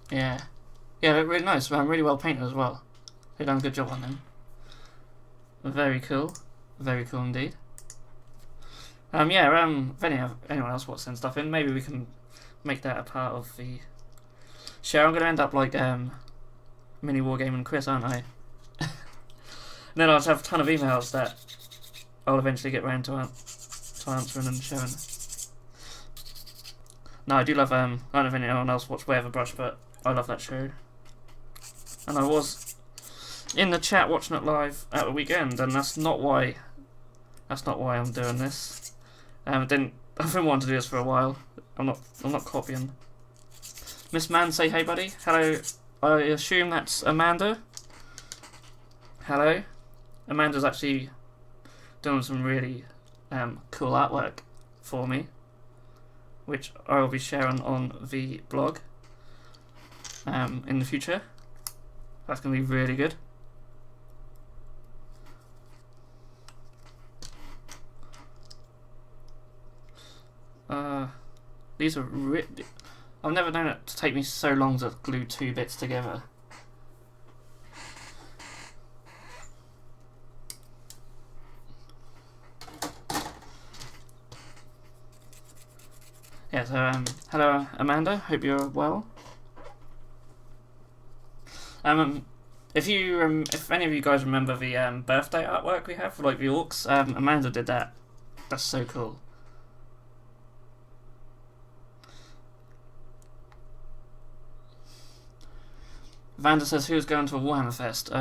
Speaker 1: Yeah, they're really nice. Really well painted as well. They've done a good job on them. Very cool indeed. Yeah, if anyone else wants to send stuff in, maybe we can make that a part of the show. I'm going to end up like Mini Wargame and Chris, aren't I? And then I'll just have a ton of emails that I'll eventually get round to answering and showing. No, I do love, I don't know if anyone else watched Way of a Brush, but I love that show. And I was in the chat watching it live at the weekend, and that's not why I'm doing this. I've been wanting to do this for a while. I'm not copying. Miss Man, say hey, buddy. Hello. I assume that's Amanda. Hello. Amanda's actually doing some really cool artwork for me, which I will be sharing on the blog in the future. That's going to be really good. These are I've never known it to take me so long to glue 2 bits together. Yeah, so hello Amanda, hope you're well. If any of you guys remember the birthday artwork we have for like the orcs, Amanda did that. That's so cool. Vanda says, who's going to a Warhammer Fest?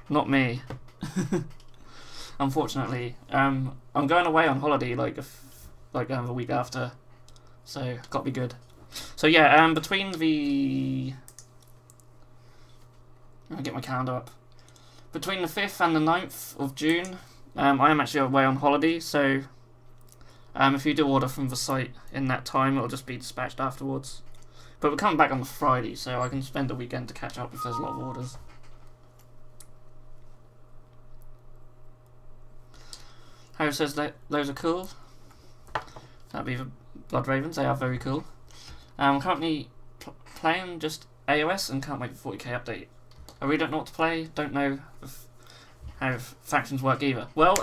Speaker 1: Not me. Unfortunately. I'm going away on holiday like a week after. So, gotta be good. So yeah, between the... I'll get my calendar up. Between the 5th and the 9th of June, I am actually away on holiday, so if you do order from the site in that time, it'll just be dispatched afterwards. But we're coming back on the Friday, so I can spend the weekend to catch up if there's a lot of orders. Harry says that those are cool. That'd be the Blood Ravens, they are very cool. I'm currently playing just AOS and can't wait for 40k update. I really don't know what to play, don't know how factions work either. Well,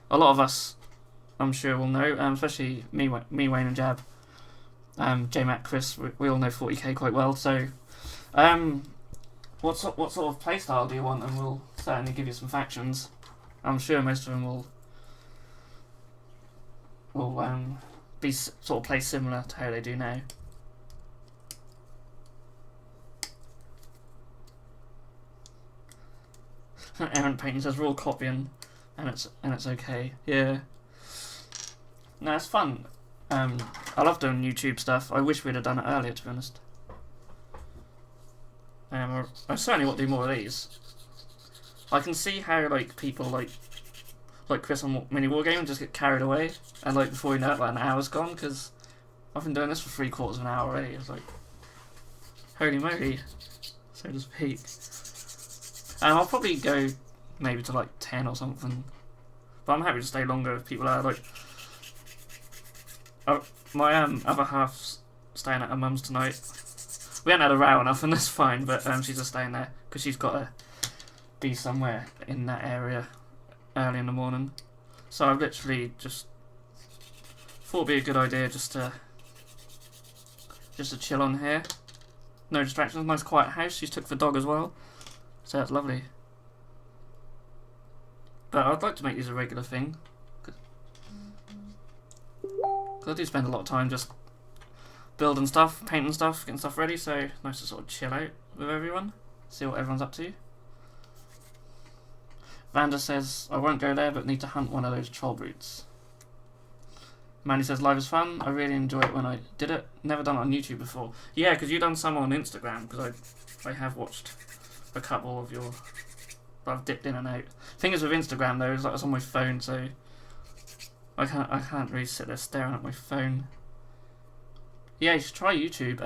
Speaker 1: a lot of us, I'm sure, will know, especially me, Wayne and Jab. J-Mac, Chris, we all know 40k quite well, so what sort of playstyle do you want, and we'll certainly give you some factions. I'm sure most of them will be sort of play similar to how they do now. Errant Painting says we're all copying, and it's okay. Yeah. No, it's fun. I love doing YouTube stuff. I wish we'd have done it earlier, to be honest. I certainly want to do more of these. I can see how like people like Chris on Mini Wargaming just get carried away, and like before you know it, like an hour's gone, because I've been doing this for 3/4 of an hour already. It's like, holy moly, so to speak. I'll probably go maybe to like 10 or something, but I'm happy to stay longer if people are like. My other half's staying at her mum's tonight. We haven't had a row or nothing, that's fine, but she's just staying there because she's got to be somewhere in that area early in the morning. So I've literally just thought it'd be a good idea just to chill on here. No distractions, nice quiet house. She's took the dog as well, so that's lovely. But I'd like to make these a regular thing, because I do spend a lot of time just building stuff, painting stuff, getting stuff ready, so nice to sort of chill out with everyone, see what everyone's up to. Vanda says, I won't go there, but need to hunt one of those troll brutes. Mandy says, live is fun, I really enjoy it when I did it, never done it on YouTube before. Yeah, because you've done some on Instagram, because I have watched a couple of your, but I've dipped in and out. Thing is with Instagram though, is like it's on my phone, so I can't really sit there staring at my phone. Yeah, you should try YouTube.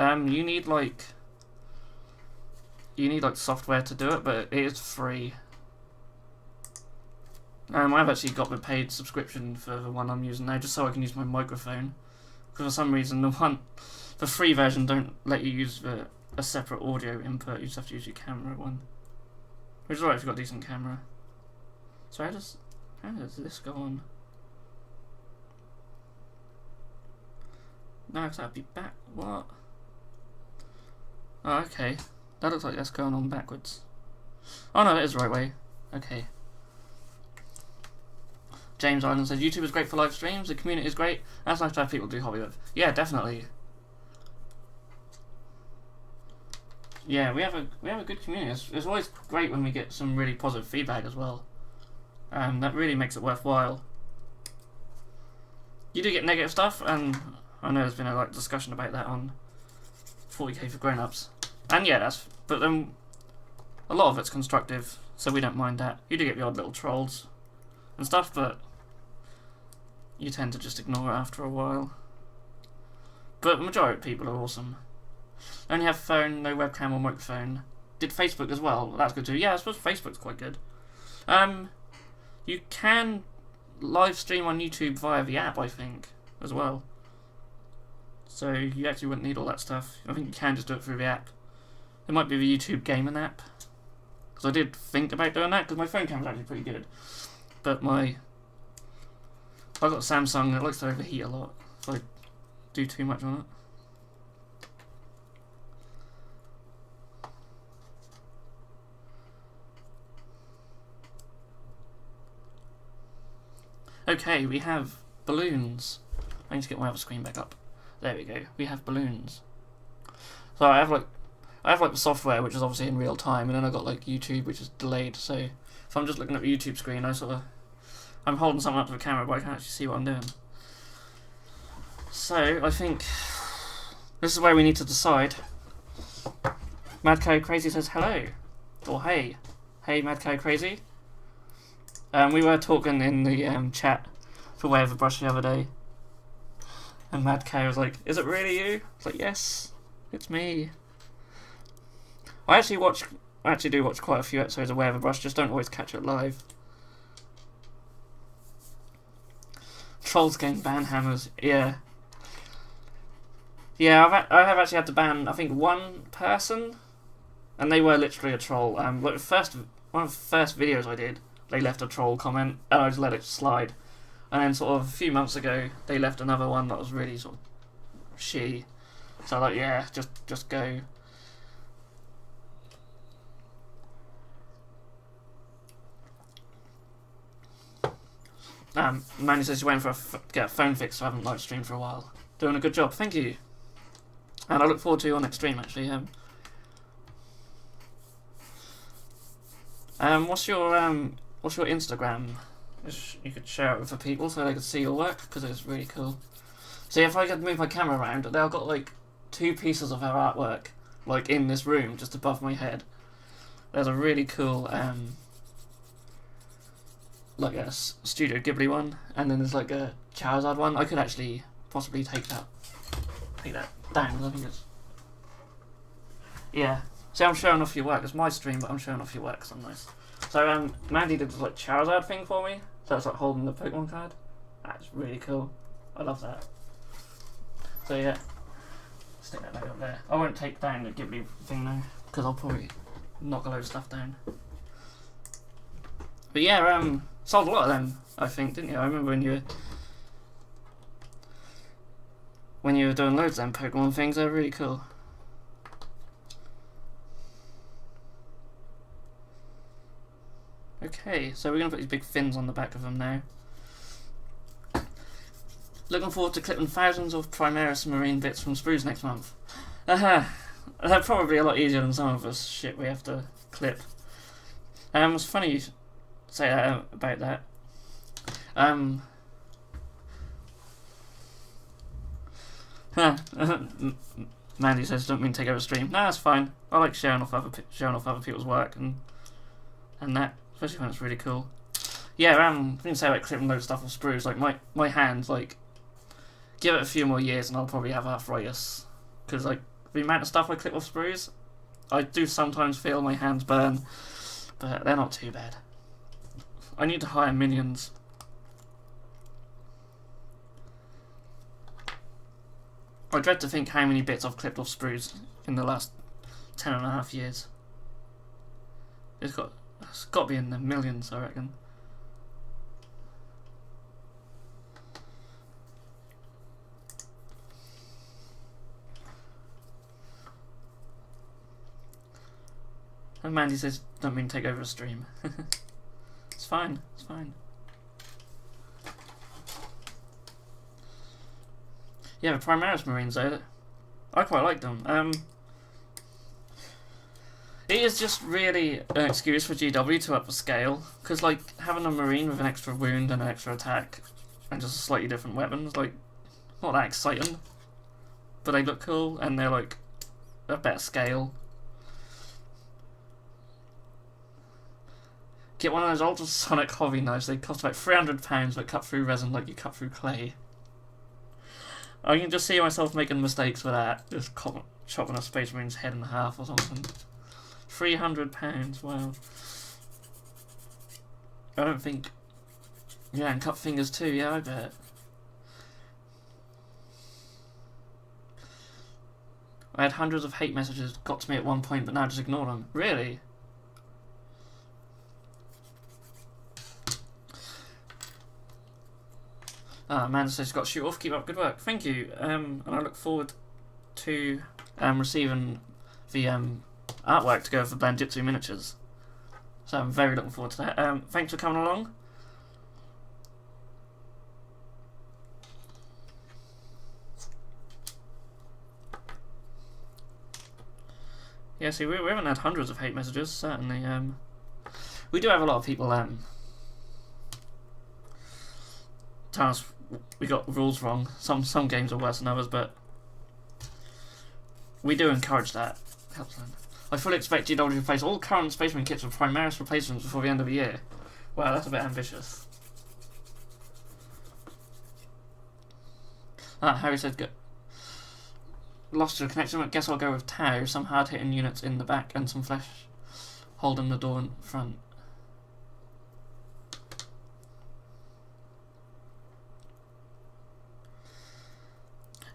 Speaker 1: You need like software to do it, but it is free. I've actually got the paid subscription for the one I'm using now, just so I can use my microphone. Because for some reason the free version don't let you use a separate audio input. You just have to use your camera one, which is alright if you've got a decent camera. So how does this go on? No, because that'd be back. What? Oh, okay. That looks like that's going on backwards. Oh no, that is the right way. Okay. James Island says YouTube is great for live streams. The community is great. That's nice to have people to do hobby with. Yeah, definitely. Yeah, we have a good community. It's always great when we get some really positive feedback as well. That really makes it worthwhile. You do get negative stuff, and I know there's been a discussion about that on 40k for grown-ups. And yeah, but then a lot of it's constructive, so we don't mind that. You do get the odd little trolls and stuff, but you tend to just ignore it after a while. But the majority of people are awesome. Only have phone, no webcam or microphone. Did Facebook as well. That's good too. Yeah, I suppose Facebook's quite good. You can live stream on YouTube via the app, I think, as well. So you actually wouldn't need all that stuff. I think you can just do it through the app. It might be the YouTube gaming app, because I did think about doing that, because my phone camera's actually pretty good. But I've got Samsung and it likes to overheat a lot if I do too much on it. Okay, we have balloons. I need to get my other screen back up. There we go. We have balloons. So I have the software, which is obviously in real time, and then I got like YouTube, which is delayed. So if I'm just looking at the YouTube screen, I'm holding something up to the camera, but I can't actually see what I'm doing. So I think this is where we need to decide. Madcow Crazy says hello, or hey, Mad Cow Crazy. We were talking in the chat for Way of a Brush the other day, and Mad Cow was like, "Is it really you?" It's like, "Yes, it's me." I actually do watch quite a few episodes of Way of a Brush, just don't always catch it live. Trolls game ban hammers, yeah. Yeah, I have actually had to ban, I think, one person, and they were literally a troll. Like one of the first videos I did, they left a troll comment, and I just let it slide. And then sort of a few months ago, they left another one that was really sort of shitty. So like, yeah, just go. Mandy says you're waiting for get a phone fix, so I haven't live streamed for a while. Doing a good job, thank you. And I look forward to your next stream, actually. What's your Instagram? You could share it with the people so they could see your work, because it's really cool. See, if I could move my camera around, they've got like 2 pieces of our artwork, like in this room, just above my head. There's a really cool, like a Studio Ghibli one, and then there's like a Charizard one. I could actually possibly take that down. I think it's, yeah. See, I'm showing off your work. It's my stream, but I'm showing off your work, so nice. So Mandy did this like Charizard thing for me. So it's like holding the Pokemon card. That's really cool. I love that. So yeah, stick that back up there. I won't take down the Ghibli thing though, because I'll probably knock a load of stuff down. But yeah, sold a lot of them, I think, didn't you? I remember when you were doing loads of them Pokemon things. They're really cool. Okay, so we're gonna put these big fins on the back of them now. Looking forward to clipping thousands of Primaris Marine bits from sprues next month. They're probably a lot easier than some of us shit we have to clip. It's funny you say that about that. Mandy says, "Don't mean to take over stream." No, that's fine. I like showing off other people's work and that, especially when it's really cool. Yeah, I didn't say about clipping loads of stuff with sprues. Like my hands, like, give it a few more years and I'll probably have arthritis, because like the amount of stuff I clip with sprues, I do sometimes feel my hands burn, but they're not too bad. I need to hire minions. I dread to think how many bits I've clipped off sprues in the last 10.5 years. It's got to be in the millions, I reckon. And Mandy says, "Don't mean to take over a stream." It's fine, it's fine. Yeah, the Primaris Marines though, I quite like them. It is just really an excuse for GW to up the scale, because like having a Marine with an extra wound and an extra attack and just a slightly different weapon is like not that exciting, but they look cool and they're like a better scale. Get one of those ultrasonic hobby knives. They cost about £300, but cut through resin like you cut through clay. I can just see myself making mistakes with that, just chopping a Space Marine's head in half or something. £300, wow. I don't think... Yeah, and cut fingers too, yeah, I bet. I had hundreds of hate messages got to me at one point, but now just ignore them. Really? Amanda says, "Got to shoot off, keep up good work." Thank you, and I look forward to receiving the artwork to go for Banditsu miniatures. So I'm very looking forward to that. Thanks for coming along. Yeah, see, we haven't had hundreds of hate messages, certainly. We do have a lot of people telling us we got rules wrong. Some games are worse than others, but we do encourage that. I fully expect GW to replace all current Space Marine kits with Primaris replacements before the end of the year. Wow, that's a bit ambitious. Harry said, "Lost your connection, but guess I'll go with Tau. Some hard-hitting units in the back and some flesh holding the door in front."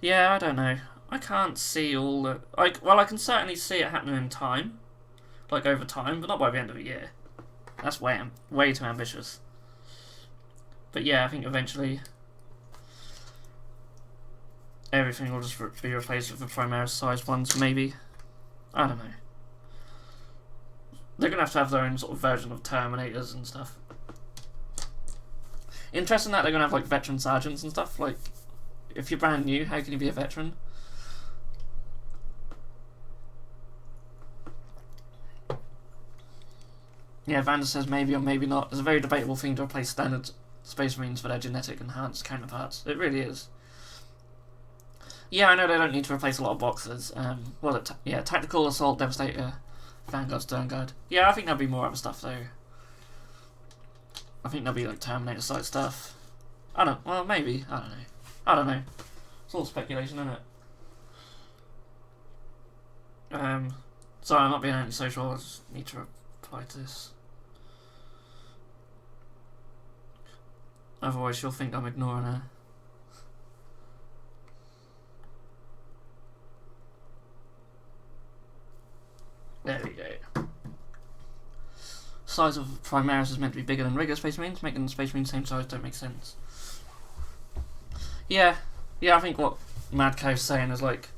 Speaker 1: Yeah, I don't know. I can't see all the... Well, I can certainly see it happening in time. Like, over time, but not by the end of the year. That's way too ambitious. But yeah, I think eventually everything will just be replaced with the Primaris sized ones, maybe. I don't know. They're going to have their own sort of version of Terminators and stuff. Interesting that they're gonna have like veteran sergeants and stuff. Like, if you're brand new, how can you be a veteran? Yeah, Vander says maybe or maybe not. It's a very debatable thing to replace standard Space Marines for their genetic enhanced counterparts. It really is. Yeah, I know they don't need to replace a lot of boxes. Tactical Assault, Devastator, Vanguard, Sternguard. Yeah, I think there'll be more other stuff though. I think there'll be like Terminator site stuff. Well, maybe. I don't know. It's all speculation, isn't it? Sorry, I'm not being antisocial. I just need to reply to this. Otherwise, she'll think I'm ignoring her. There we go. Size of Primaris is meant to be bigger than regular Space Marines. Making the Space Marines same size don't make sense. Yeah, I think what Mad Cow's saying is like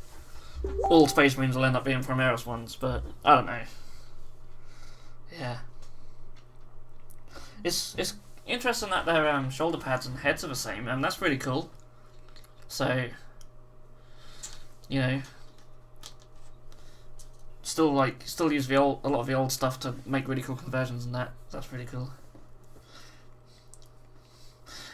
Speaker 1: all Space Marines will end up being Primaris ones, but I don't know. Yeah, it's interesting that their shoulder pads and heads are the same, and that's really cool. So, you know, still use a lot of the old stuff to make really cool conversions, and that's really cool.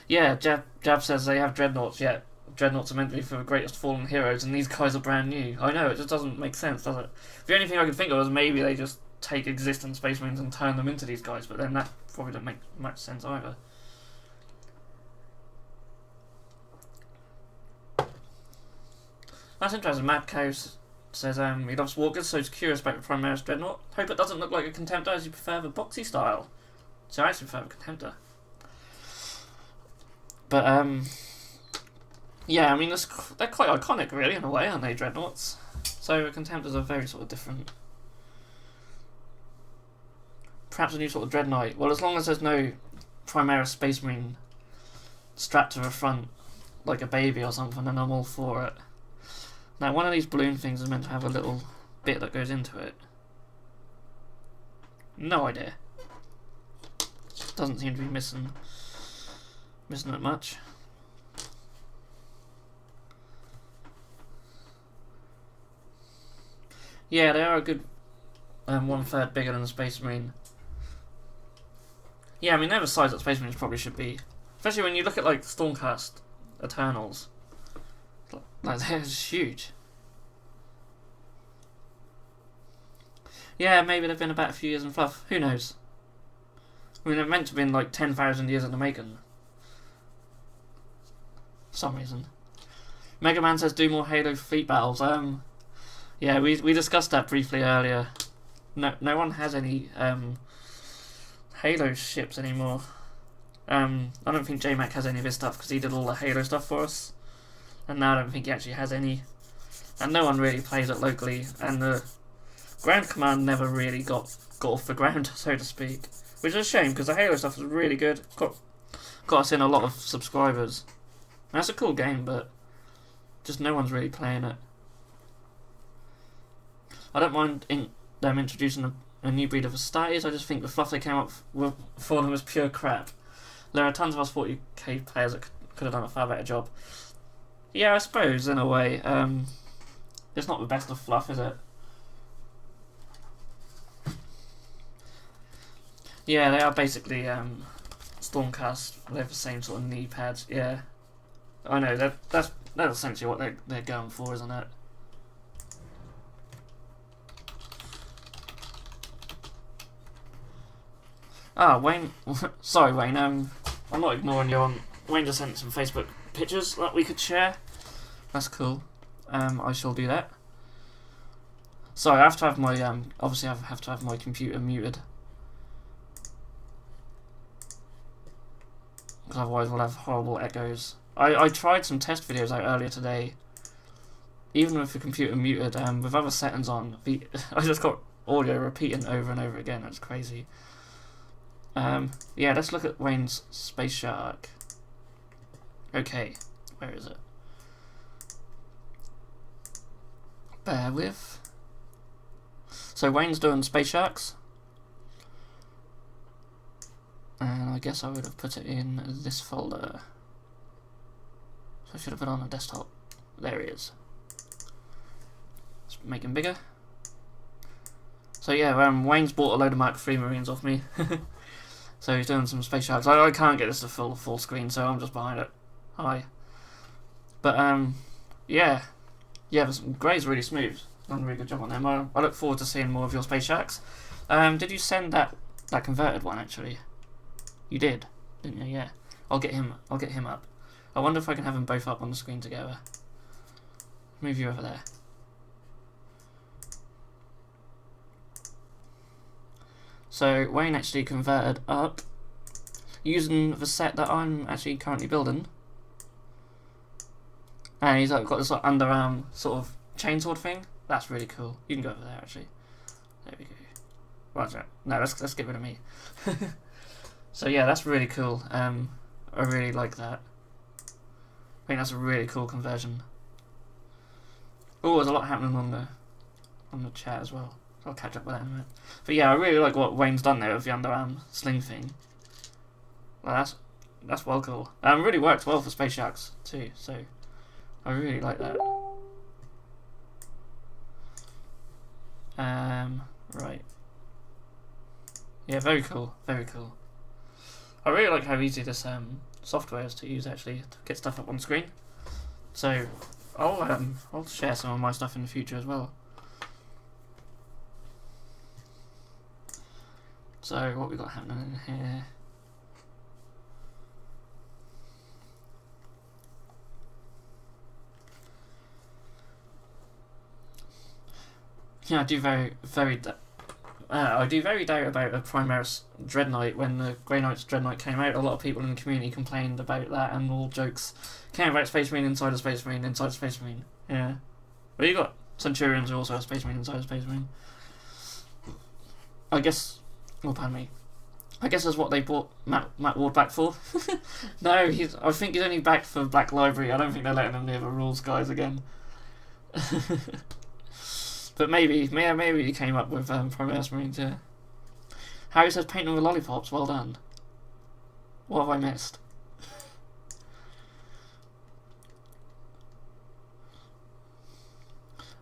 Speaker 1: Yeah, Jab says they have dreadnoughts. Yeah, dreadnoughts are meant to be for the greatest fallen heroes, and these guys are brand new. I know, it just doesn't make sense, does it? The only thing I can think of is maybe they just take existing Space Marines and turn them into these guys, but then that probably doesn't make much sense either. That's interesting. Mad Cow says he loves walkers, so he's curious about the Primaris Dreadnought. Hope it doesn't look like a Contemptor, as you prefer the boxy style. So I actually prefer the Contemptor. But yeah, I mean they're quite iconic, really, in a way, aren't they, Dreadnoughts? So the Contemptors are very sort of different. Perhaps a new sort of Dreadnought. Well, as long as there's no Primaris Space Marine strapped to the front like a baby or something, then I'm all for it. Now, one of these balloon things is meant to have a little bit that goes into it. No idea. Doesn't seem to be missing it much. Yeah, they are a good 1/3 bigger than the Space Marine. Yeah, I mean they're the size that Space Marines probably should be, especially when you look at like Stormcast Eternals. Like they're huge. Yeah, maybe they've been about a few years in fluff. Who knows? I mean, they're meant to have been like 10,000 years in the making. For some reason. Mega Man says do more Halo fleet battles. Yeah, we discussed that briefly earlier. No one has any Halo ships anymore. I don't think JMac has any of his stuff because he did all the Halo stuff for us, and now I don't think he actually has any. And no one really plays it locally, and the ground command never really got off the ground, so to speak, which is a shame because the Halo stuff was really good. Got us in a lot of subscribers. And that's a cool game, but just no one's really playing it. I don't mind them introducing a new breed of Astartes. I just think the fluff they came up with for them was pure crap. There are tons of us 40k players that could have done a far better job. Yeah, I suppose, in a way. It's not the best of fluff, is it? Yeah, they are basically Stormcast. They have the same sort of knee pads. Yeah, I know. That's essentially what they're going for, isn't it? Wayne. Sorry, Wayne. I'm not ignoring you. Wayne just sent some Facebook pictures that we could share. That's cool. I shall do that. Sorry, I have to have my obviously I have to have my computer muted. Because otherwise we'll have horrible echoes. I tried some test videos out earlier today. Even with the computer muted, with other settings on, I just got audio repeating over and over again. That's crazy. Yeah, let's look at Wayne's Space Shark. Okay, where is it? Bear with. So Wayne's doing Space Sharks. And I guess I would have put it in this folder. So I should have put it on a desktop. There he is. Let's make him bigger. So yeah, Wayne's bought a load of Mark III Marines off me. So he's doing some space sharks. I can't get this to full screen, so I'm just behind it. Hi. But yeah. Yeah, Grey's really smooth. Done a really good job on them. I look forward to seeing more of your space sharks. Did you send that converted one actually? You did, didn't you? Yeah. I'll get him up. I wonder if I can have them both up on the screen together. Move you over there. So Wayne actually converted up using the set that I'm actually currently building. And he's got this like underarm sort of chainsword thing. That's really cool. You can go over there actually. There we go. Roger. No, let's get rid of me. So yeah, that's really cool. I really like that. I think that's a really cool conversion. Oh, there's a lot happening on the chat as well. I'll catch up with that in a minute. But yeah, I really like what Wayne's done there with the underarm sling thing. Well, that's well cool. Really works well for space sharks too. So I really like that. Right. Yeah, very cool. Very cool. I really like how easy this software is to use actually to get stuff up on screen. So I'll share some of my stuff in the future as well. So what we got happening in here? Yeah, I do very doubt about a Primaris Dreadnought. When the Grey Knight's Dreadnought came out, a lot of people in the community complained about that, and all jokes came about Space Marine inside a Space Marine inside a Space Marine. Yeah. Well, you got Centurions are also a Space Marine inside a Space Marine. I guess. Oh, pardon me. I guess that's what they bought Matt Ward back for. No, I think he's only back for Black Library. I don't think they're letting him near the rules guys again. But maybe he came up with Primaris Marines, yeah. Harry says painting with lollipops, well done. What have I missed?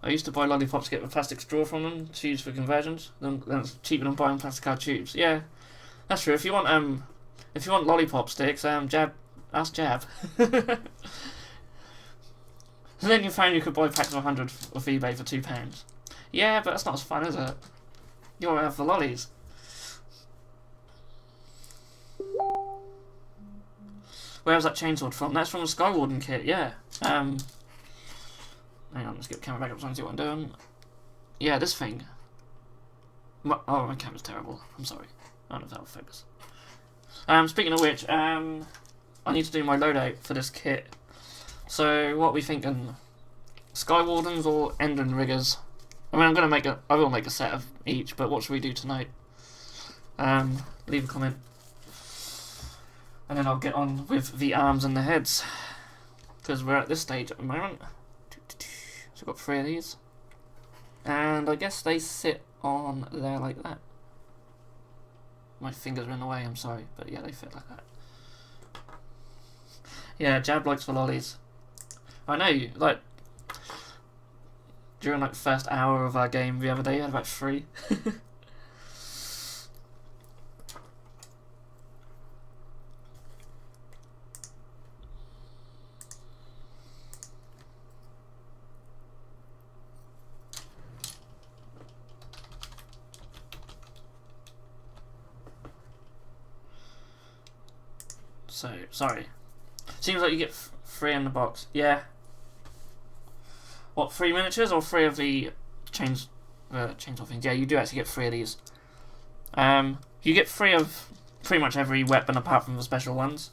Speaker 1: I used to buy lollipops to get the plastic straw from them to use for conversions. Then it's cheaper than buying plastic card tubes. Yeah, that's true. If you want lollipop sticks, ask Jab. So then you found you could buy packs of 100 off eBay for £2. Yeah, but that's not as fun, is it? You want to have the lollies. Where was that chainsword from? That's from the Skywarden kit, yeah. Hang on, let's get the camera back up so I can see what I'm doing. Yeah, this thing. Oh, my camera's terrible. I'm sorry. I don't know if that'll focus. Speaking of which, I need to do my loadout for this kit. So, what are we thinking? Skywardens or Enden Riggers? I mean, I will make a set of each, but what should we do tonight? Leave a comment. And then I'll get on with the arms and the heads. Because we're at this stage at the moment. So I've got 3 of these. And I guess they sit on there like that. My fingers are in the way, I'm sorry. But yeah, they fit like that. Yeah, Jab likes the lollies. I know, like, during like the first hour of our game the other day, I had about 3. So, sorry. Seems like you get 3 in the box. Yeah. What, 3 miniatures or 3 of the chainsaw things? Yeah, you do actually get 3 of these. You get 3 of pretty much every weapon apart from the special ones.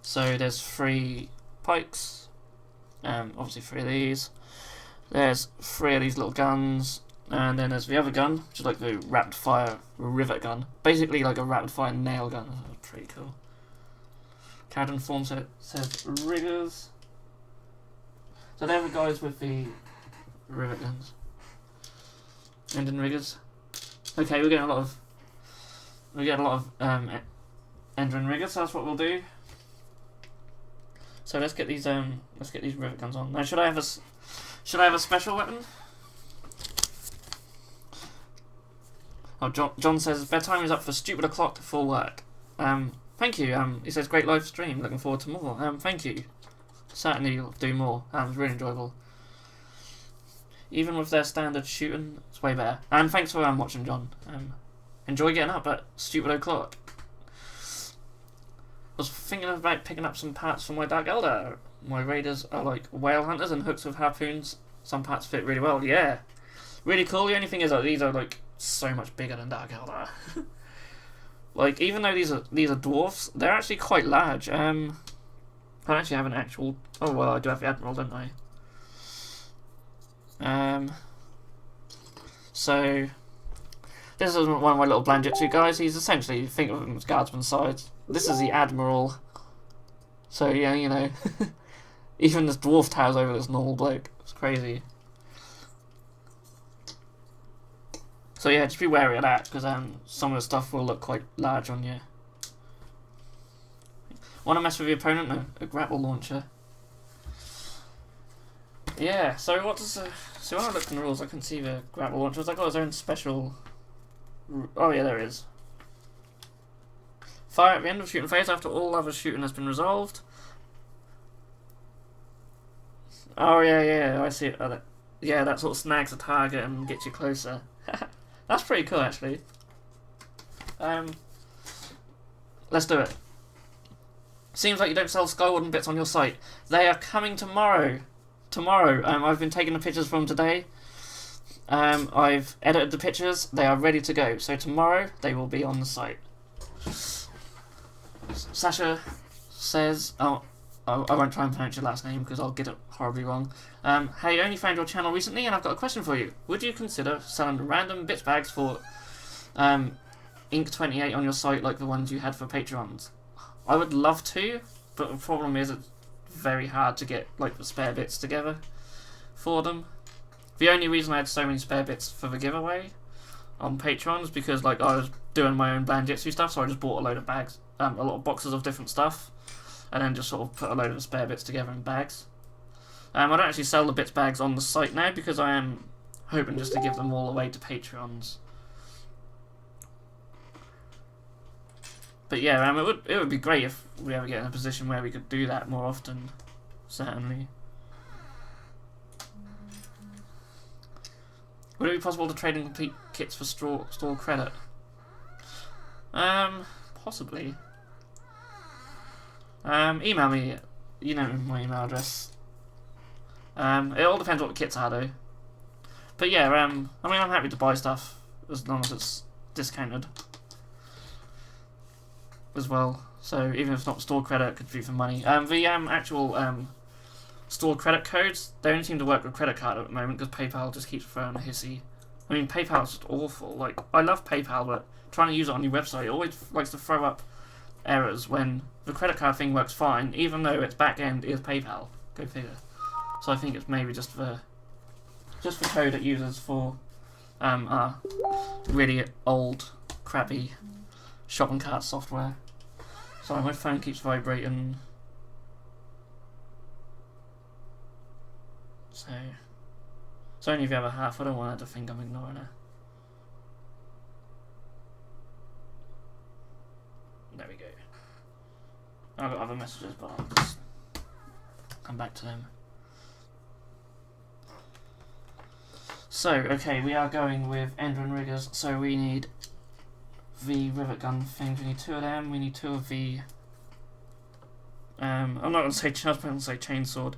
Speaker 1: So there's 3 pikes. Obviously 3 of these. There's 3 of these little guns. And then there's the other gun, which is like the rapid fire rivet gun. Basically like a rapid fire nail gun. That's pretty cool. Kharadron form says riggers. So they're the guys with the rivet guns. Enden riggers. Okay, we're getting a lot of Endrin riggers. So that's what we'll do. So let's get these rivet guns on. Now, should I have a special weapon? Oh, John says bedtime is up for stupid o'clock for work. Thank you. He says great live stream. Looking forward to more. Thank you. Certainly you'll do more. It was really enjoyable. Even with their standard shooting, it's way better. And thanks for watching, John. Enjoy getting up at stupid o'clock. I was thinking about picking up some parts for my Dark Elder. My raiders are like whale hunters and hooks with harpoons. Some parts fit really well. Yeah, really cool. The only thing is that these are like so much bigger than Dark Elder. Like, even though these are dwarfs, they're actually quite large. I actually have an actual. Oh well, I do have the Admiral, don't I? So this is one of my little Blanjitsu guys. He's essentially, think of him as guardsman sides. This is the Admiral. So yeah, you know, even this dwarf towers over this normal bloke. It's crazy. So yeah, just be wary of that, because some of the stuff will look quite large on you. Want to mess with your opponent? No, a grapple launcher. Yeah, so what does... so when I looked in the rules, I couldn't see the grapple launcher. It's got its own special... Oh yeah, there it is. Fire at the end of shooting phase after all other shooting has been resolved. Oh yeah, I see it. Yeah, that sort of snags the target and gets you closer. That's pretty cool, actually. Let's do it. Seems like you don't sell Skyward bits on your site. They are coming tomorrow. I've been taking the pictures from today. I've edited the pictures. They are ready to go. So tomorrow they will be on the site. Sasha says, oh, I won't try and pronounce your last name because I'll get it horribly wrong. Hey, I only found your channel recently and I've got a question for you. Would you consider selling random bits bags for Ink 28 on your site like the ones you had for Patreons? I would love to, but the problem is it's very hard to get like the spare bits together for them. The only reason I had so many spare bits for the giveaway on Patreon is because like I was doing my own Blanjitsu stuff, so I just bought a load of bags, a lot of boxes of different stuff, and then just sort of put a load of the spare bits together in bags. I don't actually sell the bits bags on the site now because I am hoping just to give them all away to Patreons. But yeah, it would be great if we ever get in a position where we could do that more often. Certainly. Would it be possible to trade in complete kits for store credit? Possibly. Email me. You know my email address. It all depends what the kits are, though. But yeah, I mean, I'm happy to buy stuff as long as it's discounted as well. So even if it's not store credit, it could be for money. The actual store credit codes, they only seem to work with credit card at the moment because PayPal just keeps throwing a hissy. I mean, PayPal's just awful. Like, I love PayPal, but trying to use it on your website, it always likes to throw up errors when the credit card thing works fine, even though its back end is PayPal. Go figure. So I think it's maybe just the code it uses for really old, crappy shopping cart software. Sorry, my phone keeps vibrating. So it's only the other half. I don't want her to think I'm ignoring her. There we go. I've got other messages, but I'll just come back to them. So, okay, we are going with Endrin riggers, so we need the rivet gun things. We need 2 of them. We need 2 of the I'm not going to say chainsword.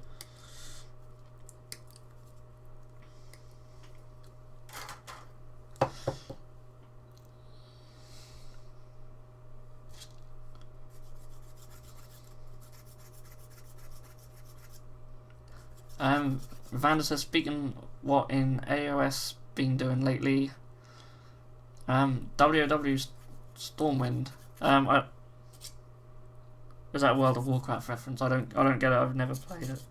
Speaker 1: Vander says, speaking what in AOS been doing lately? WoW Stormwind. Is that a World of Warcraft reference? I don't get it. I've never played it.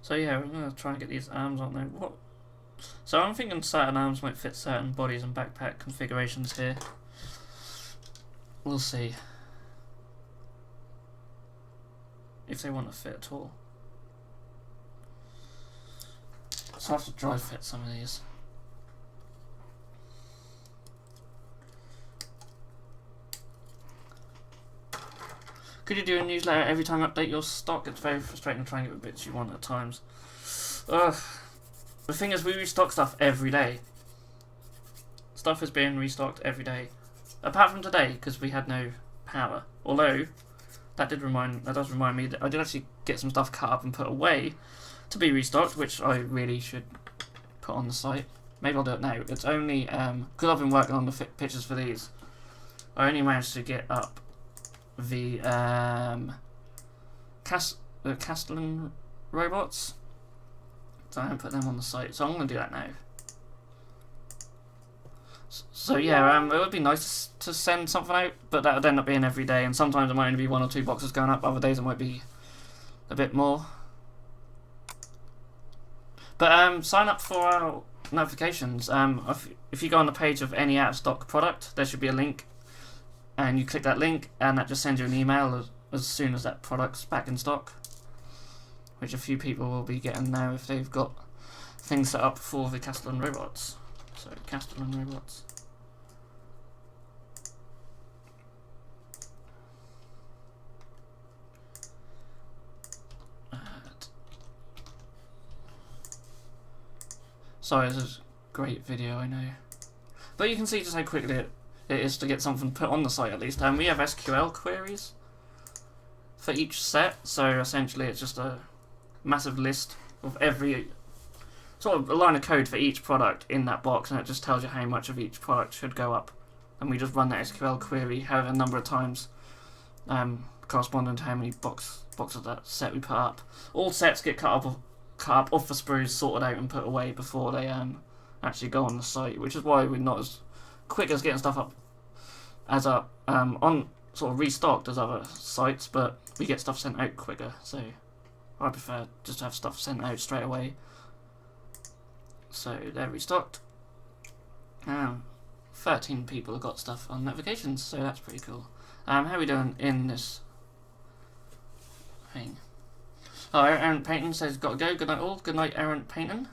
Speaker 1: So yeah, we're gonna try and get these arms on there. What? So I'm thinking certain arms might fit certain bodies and backpack configurations here. We'll see if they want to fit at all. So I have to dry fit some of these. Could you do a newsletter every time you update your stock? It's very frustrating trying to get the bits you want at times. Ugh. The thing is, we restock stuff every day. Stuff is being restocked every day. Apart from today, because we had no power. Although, that does remind me that I did actually get some stuff cut up and put away to be restocked, which I really should put on the site. Maybe I'll do it now. It's only, because I've been working on the pictures for these, I only managed to get up the Kharadron robots. So I haven't put them on the site, so I'm going to do that now. So yeah, it would be nice to send something out, but that would end up being every day, and sometimes it might only be 1 or 2 boxes going up, other days it might be a bit more. But sign up for our notifications. If you go on the page of any out of stock product, there should be a link, and you click that link, and that just sends you an email as soon as that product's back in stock, which a few people will be getting now if they've got things set up for the Kharadron robots. So, Kharadron robots. Sorry, this is a great video, I know. But you can see just how quickly it is to get something put on the site at least. And we have SQL queries for each set, so essentially it's just a massive list of every sort of a line of code for each product in that box, and it just tells you how much of each product should go up, and we just run that SQL query however number of times corresponding to how many boxes of that set we put up. All sets get cut up off the sprues, sorted out and put away before they actually go on the site, which is why we're not as quick as getting stuff up as on sort of restocked as other sites, but we get stuff sent out quicker, so I prefer just to have stuff sent out straight away. So they're restocked. 13 people have got stuff on notifications, so that's pretty cool. How are we doing in this thing? Oh, Aaron Payton says, gotta go. Good night all. Good night, Aaron Payton.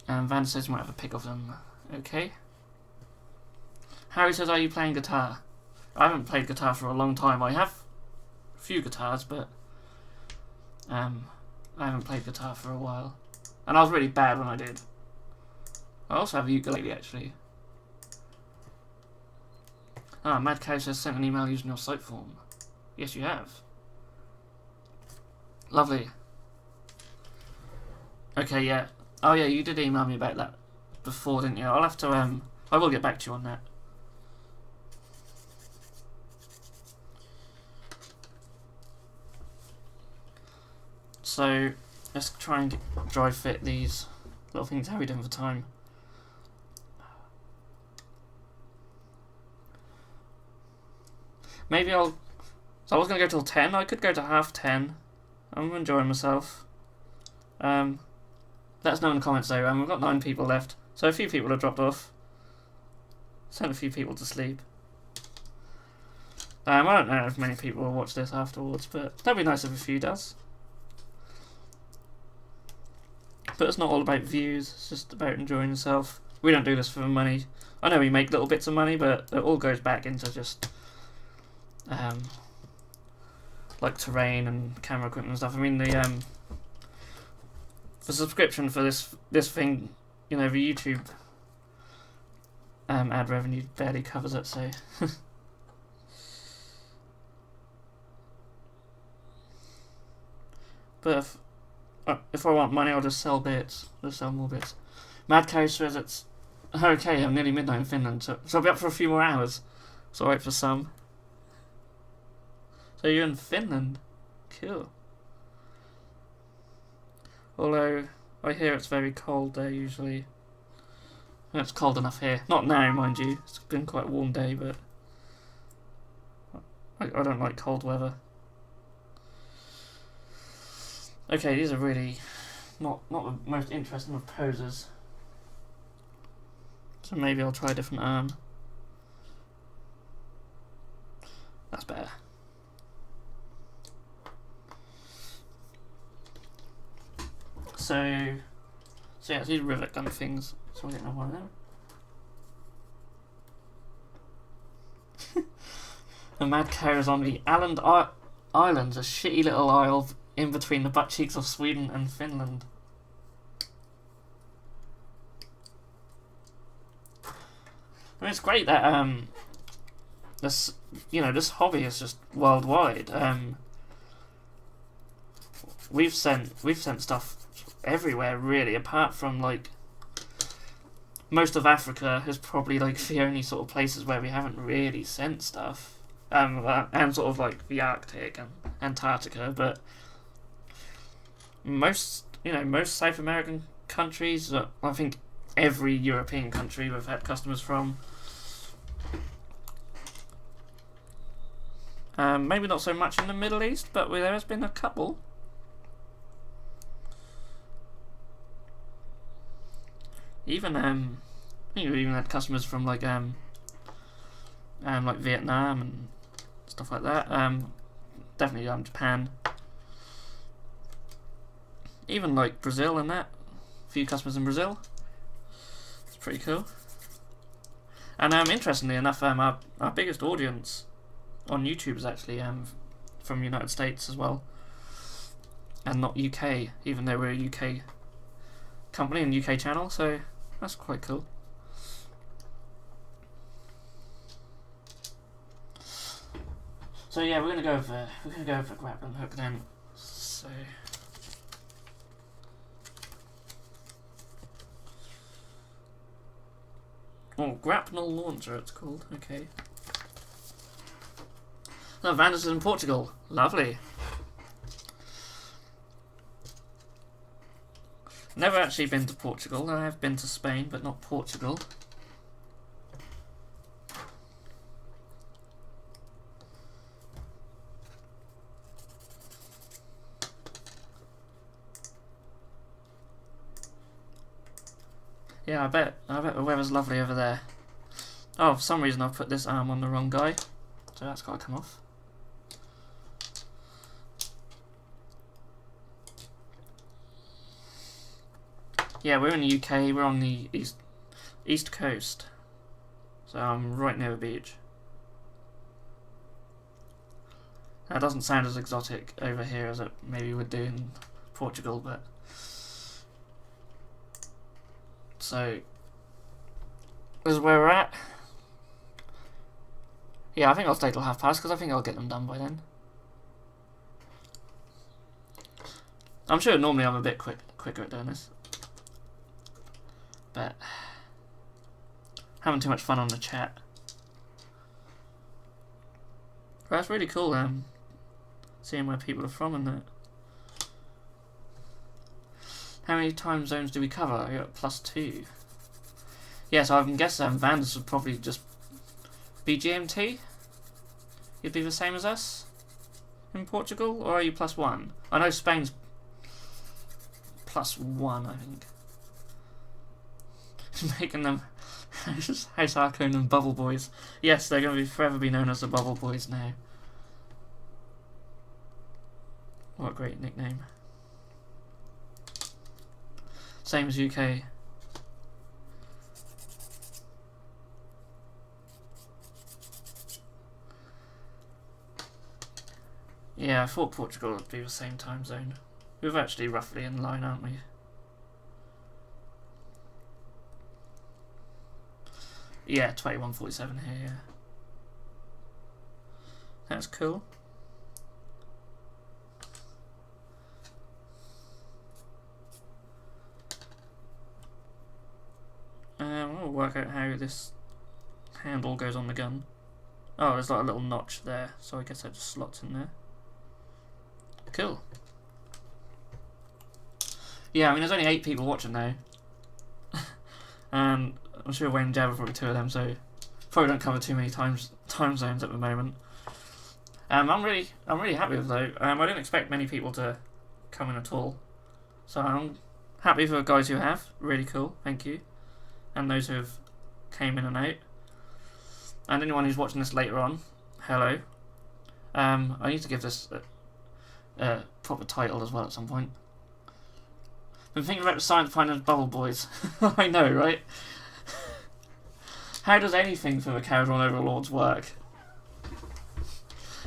Speaker 1: Van says, might have a pick of them. Okay. Harry says, are you playing guitar? I haven't played guitar for a long time. I have a few guitars, but I haven't played guitar for a while. And I was really bad when I did. I also have a ukulele, actually. Ah, Mad Cow says, sent an email using your site form. Yes, you have. Lovely. Okay, yeah. Oh, yeah, you did email me about that before, didn't you? I'll have to, I will get back to you on that. So, let's try and dry fit these little things. How are we doing for time? Maybe so I was going to go till 10. I could go to half 10. I'm enjoying myself. Let us know in the comments though. We've got 9 people left. So a few people have dropped off. Sent a few people to sleep. I don't know if many people will watch this afterwards, but that'd be nice if a few does. But it's not all about views, it's just about enjoying yourself. We don't do this for money. I know we make little bits of money, but it all goes back into just like terrain and camera equipment and stuff. I mean, the subscription for this thing, you know, the YouTube ad revenue barely covers it, so but if I want money, I'll just sell bits. Just sell more bits. Mad Cow says it's okay. I'm nearly midnight in Finland, so I'll be up for a few more hours. It's alright for some. So you're in Finland? Cool. Although I hear it's very cold there usually. And it's cold enough here. Not now, mind you. It's been quite a warm day, but I don't like cold weather. Okay, these are really not the most interesting of poses. So maybe I'll try a different arm. That's better. So yeah, these rivet gun things. So we'll get another one of them. The mad carries on the Islands, a shitty little isle in between the butt cheeks of Sweden and Finland. I mean, it's great that this hobby is just worldwide. We've sent stuff everywhere really, apart from like most of Africa is probably like the only sort of places where we haven't really sent stuff. And sort of like the Arctic and Antarctica, but most South American countries, I think every European country we've had customers from. Maybe not so much in the Middle East, but there has been a couple. Even I think we've even had customers from like Vietnam and stuff like that. Definitely Japan. Even like Brazil and that. A few customers in Brazil. It's pretty cool. And interestingly enough, our biggest audience on YouTube is actually from the United States as well, and not UK, even though we're a UK company and UK channel, so that's quite cool. So yeah, we're gonna go for grappling hook then. So grapnel launcher it's called. Okay. Oh, Vandus is in Portugal. Lovely. Never actually been to Portugal. I have been to Spain, but not Portugal. Yeah, I bet the weather's lovely over there. Oh, for some reason I've put this arm on the wrong guy, so that's got to come off. Yeah, we're in the UK. We're on the east coast, so I'm right near the beach. That doesn't sound as exotic over here as it maybe would do in Portugal, but so this is where we're at. Yeah, I think I'll stay till past because I think I'll get them done by then. I'm sure normally I'm a bit quicker at doing this, but having too much fun on the chat. But that's really cool, seeing where people are from and that. How many time zones do we cover? You're at +2. Yeah, so I can guess Vandus would probably just be GMT. You'd be the same as us in Portugal, or are you +1? I know Spain's +1, I think. Making them House Arcone and Bubble Boys. Yes, they're going to forever be known as the Bubble Boys now. What a great nickname. Same as UK. Yeah, I thought Portugal would be the same time zone. We're actually roughly in line, aren't we? Yeah, 21:47 here, yeah. That's cool. I'll work out how this handle goes on the gun. Oh, there's like a little notch there, so I guess that just slots in there. Cool. Yeah, I mean, there's only 8 people watching now. And I'm sure Wayne and Jab are probably 2 of them, so probably don't cover too many time zones at the moment. I'm really happy with it though. I didn't expect many people to come in at all. So I'm happy for the guys who have. Really cool, thank you. And those who have came in and out. And anyone who's watching this later on, hello. I need to give this a proper title as well at some point. Been thinking about the science behind those bubble boys. I know, right? How does anything for the Kharadron Overlords work?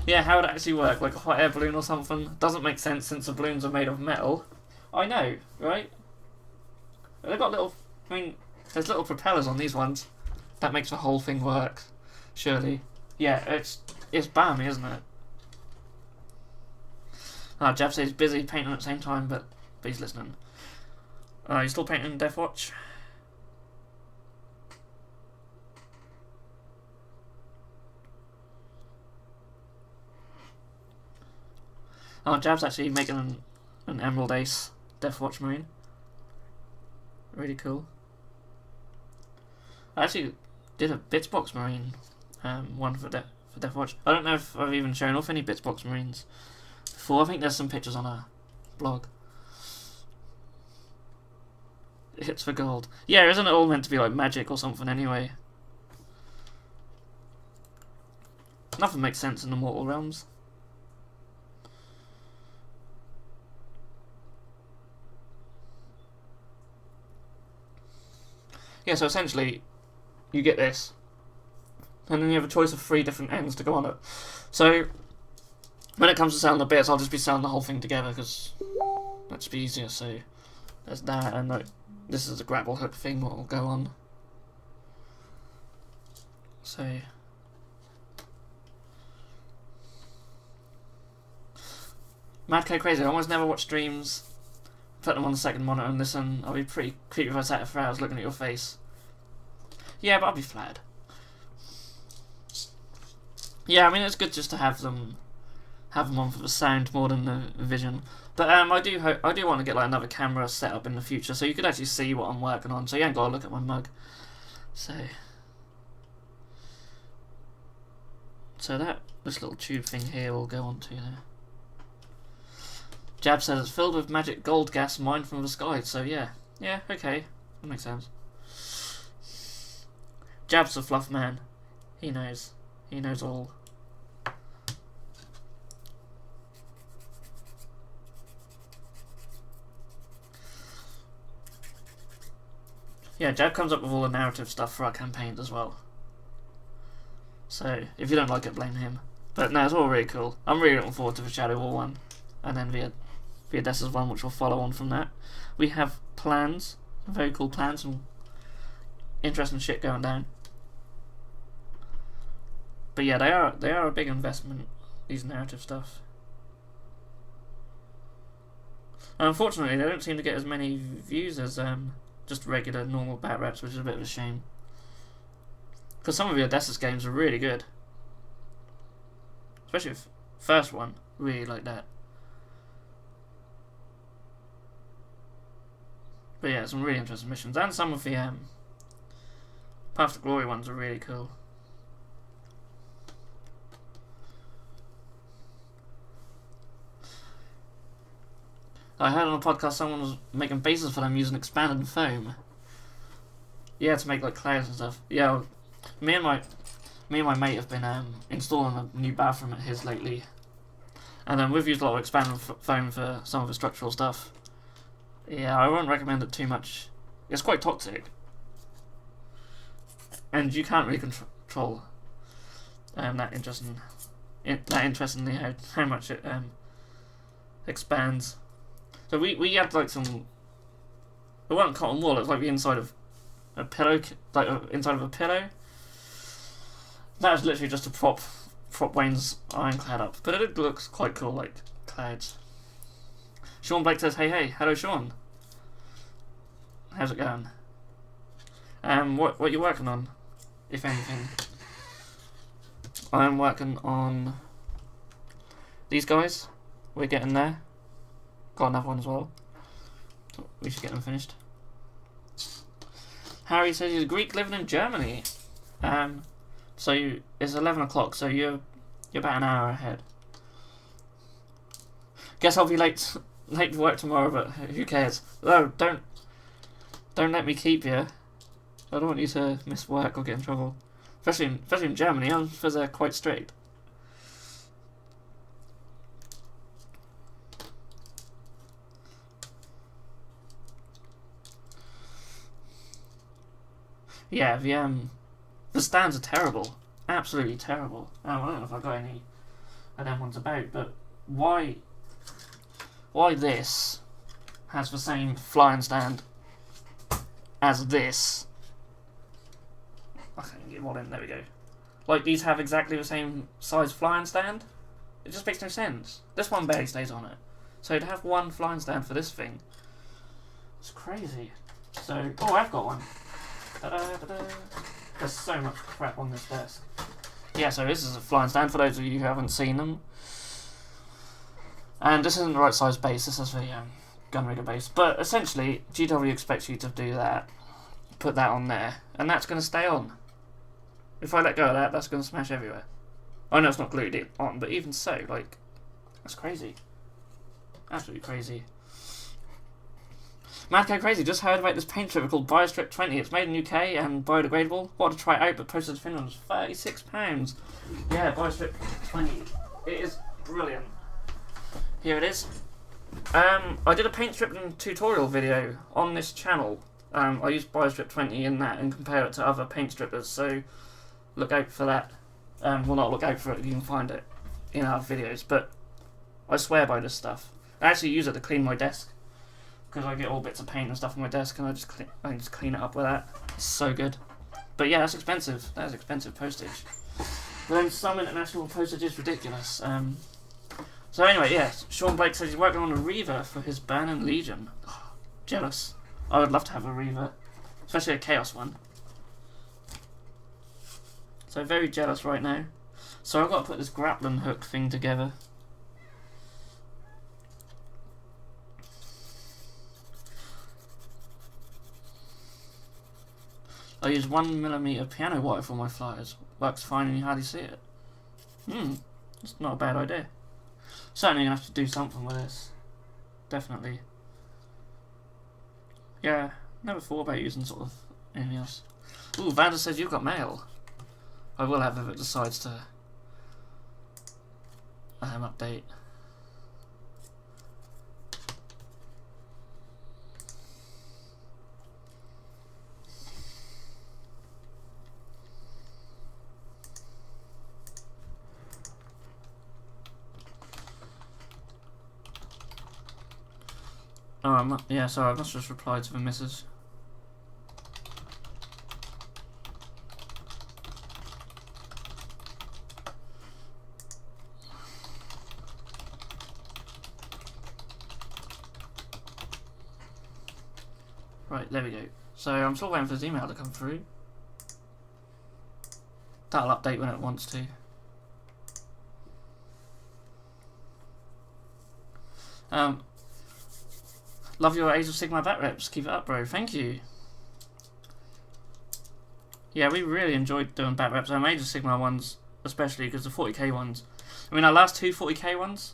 Speaker 1: Yeah, how would it actually work? Like a hot air balloon or something? Doesn't make sense since the balloons are made of metal. I know, right? They've got little... I mean, there's little propellers on these ones. That makes the whole thing work. Surely. Yeah, it's balmy, isn't it? Jeff says he's busy painting at the same time, but he's listening. You still painting Death Watch? Jab's actually making an Emerald Ace Death Watch Marine. Really cool. I actually did a Bitzbox Marine one for Death Watch. I don't know if I've even shown off any Bitzbox Marines before. I think there's some pictures on our blog. It hits for gold. Yeah, isn't it all meant to be like magic or something anyway? Nothing makes sense in the mortal realms. Yeah, so essentially, you get this, and then you have a choice of 3 different ends to go on it. So, when it comes to selling the bits, I'll just be selling the whole thing together, because that's be easier. So, there's that, and like, this is a grapple hook thing what will go on. So, Mad K Crazy, I almost never watch streams. Put them on the second monitor and listen. I'll be pretty creepy if I sat for hours looking at your face. Yeah, but I'll be flattered. Yeah, I mean it's good just to have them on for the sound more than the vision. But I do want to get like another camera set up in the future, so you could actually see what I'm working on. So you ain't got to look at my mug. So this little tube thing here will go on to there. Jab says it's filled with magic gold gas mined from the sky, so yeah, okay, that makes sense. Jab's a fluff man. He knows all. Yeah, Jab comes up with all the narrative stuff for our campaigns as well. So, if you don't like it, blame him. But no, it's all really cool. I'm really looking forward to the Shadow War one. And then Viadessa's one, which will follow on from that. We have plans, some very cool plans, some interesting shit going down. But yeah, they are a big investment, these narrative stuff. And unfortunately, they don't seem to get as many views as just regular normal bat reps, which is a bit of a shame. Because some of Viadessa's games are really good, especially the first one, really like that. But yeah, some really interesting missions, and some of the Path to Glory ones are really cool. I heard on a podcast someone was making bases for them using expanded foam. Yeah, to make like clouds and stuff. Yeah, me and my mate have been installing a new bathroom at his lately, and we've used a lot of expanded foam for some of the structural stuff. Yeah, I won't recommend it too much. It's quite toxic, and you can't really control that interestingly how much it expands. So we had like some. It wasn't cotton wool. It was like the inside of a pillow, inside of a pillow. That was literally just to prop Wayne's ironclad up, but it looks quite cool, like clouds. Sean Blake says, "Hey, hello, Sean. How's it going? What are you working on, if anything?" I'm working on these guys. We're getting there. Got another one as well. We should get them finished. Harry says he's a Greek living in Germany. So it's 11 o'clock, so you're about an hour ahead. Guess I'll be late late to work tomorrow, but who cares? No, don't let me keep you. I don't want you to miss work or get in trouble. Especially in Germany, because they're quite strict. Yeah, the stands are terrible. Absolutely terrible. I don't know if I got any of them ones about, but why this has the same flying stand as this? I can't get one in, there we go. Like, these have exactly the same size flying stand? It just makes no sense. This one barely stays on it. So to have one flying stand for this thing, it's crazy. So, oh, I've got one. Ta-da-da-da. There's so much crap on this desk. Yeah, so this is a flying stand for those of you who haven't seen them. And this isn't the right size base, this is the gunrigger base. But essentially, GW expects you to do that, put that on there, and that's going to stay on. If I let go of that, that's going to smash everywhere. I know it's not glued on, but even so, like, that's crazy. Absolutely crazy. Madco Crazy, just heard about this paint stripper called Biostrip 20. It's made in UK and biodegradable. Wanted to try it out, but posted to Finland was £36. Yeah, Biostrip 20. It is brilliant. Here it is. I did a paint stripping tutorial video on this channel. I used Biostrip 20 in that and compare it to other paint strippers, so look out for that. Well, not look out for it, you can find it in our videos, but I swear by this stuff. I actually use it to clean my desk, because I get all bits of paint and stuff on my desk, and I can just clean it up with that. It's so good. But yeah, that's expensive. That is expensive postage. But then some international postage is ridiculous. So anyway, yeah, Sean Blake says he's working on a Reaver for his Burning Legion. Oh, jealous. I would love to have a Reaver, especially a Chaos one. So very jealous right now. So I've got to put this grappling hook thing together. I use 1mm piano wire for my flyers. Works fine and you hardly see it. It's not a bad idea. Certainly gonna have to do something with this. Definitely. Yeah, never thought about using sort of anything else. Ooh, Vanda says you've got mail. I will have if it decides to update. Oh, yeah, sorry, I must just reply to the message. Right, there we go. So I'm still waiting for his email to come through. That'll update when it wants to. Love your Age of Sigmar back reps. Keep it up, bro. Thank you. Yeah, we really enjoyed doing back reps. Our Age of Sigmar ones, especially because the 40k ones. I mean, our last two 40k ones,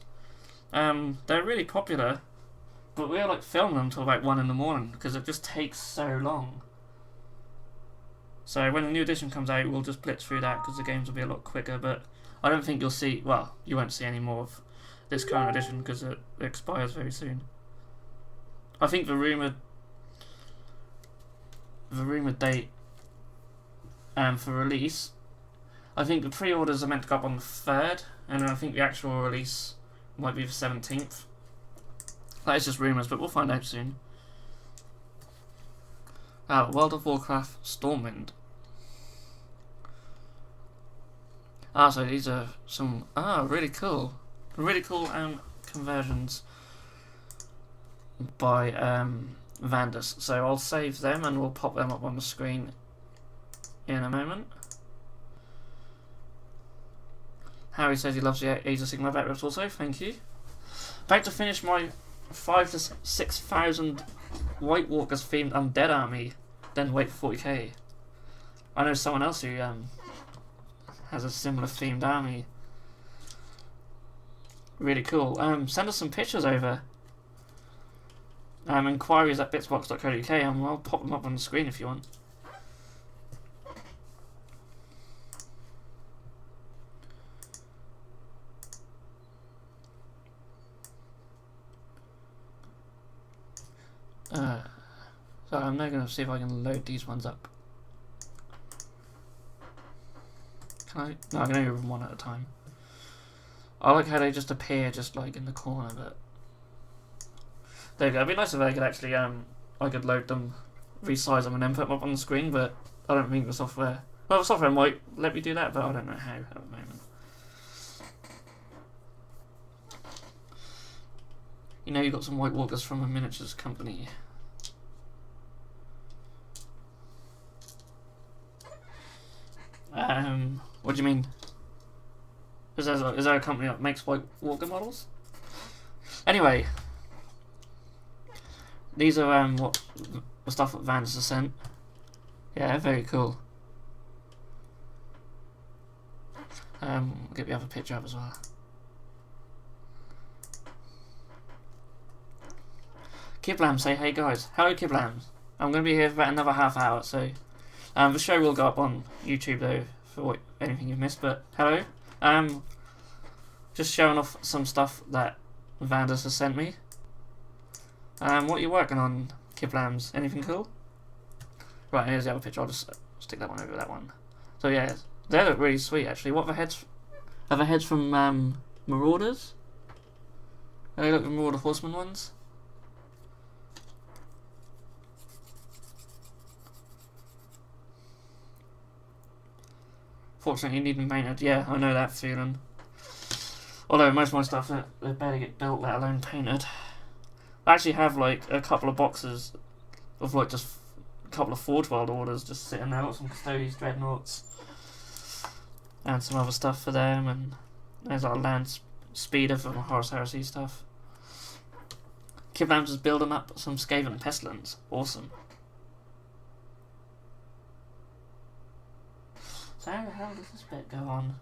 Speaker 1: they're really popular, but we were like filming them until about 1 in the morning because it just takes so long. So when the new edition comes out, we'll just blitz through that because the games will be a lot quicker. But I don't think you'll see. Well, you won't see any more of this current edition because it expires very soon. I think the rumoured date for release, I think the pre-orders are meant to go up on the 3rd, and then I think the actual release might be the 17th. That is just rumours, but we'll find out soon. World of Warcraft Stormwind. So these are some really cool conversions by Vandus. So I'll save them and we'll pop them up on the screen in a moment. Harry says he loves the Age of Sigmar back reps also, thank you. About to finish my 5,000 to 6,000 White Walkers themed undead army, then wait for 40k. I know someone else who has a similar themed army. Really cool. Send us some pictures over. Inquiries at bitzbox.co.uk, and I'll pop them up on the screen if you want. So I'm now going to see if I can load these ones up. Can I? No, I can only open one at a time. I like how they just appear just like in the corner, but there you go. It'd be nice if I could actually I could load them, resize them, and then put them up on the screen. But I don't think the software. Well, the software might let me do that, but I don't know how at the moment. You know, you got some White Walkers from a miniatures company. What do you mean? Is there a company that makes White Walker models? Anyway, these are what the stuff that Vans has sent. Yeah, very cool. I'll get the other picture up as well. Kiblam say, hey guys. Hello Kiblam. I'm going to be here for about another half hour, so the show will go up on YouTube though for anything you've missed, but hello. Just showing off some stuff that Vandus has sent me. What are you working on, Kiblams? Anything cool? Right, here's the other picture. I'll just stick that one over that one. So yeah, they look really sweet actually. What are the heads? Are the heads from Marauders? They look like Marauder Horseman ones. Fortunately, you need them painted. Yeah, I know that feeling. Although most of my stuff, they barely get built, let alone painted. I actually have like a couple of boxes of like just a couple of Forge World orders just sitting there. Got some Custodes, Dreadnoughts, and some other stuff for them. And there's our Land Speeder for my Horus Heresy stuff. Kiblam's just building up some Skaven Pestilence. Awesome. So how the hell does this bit go on?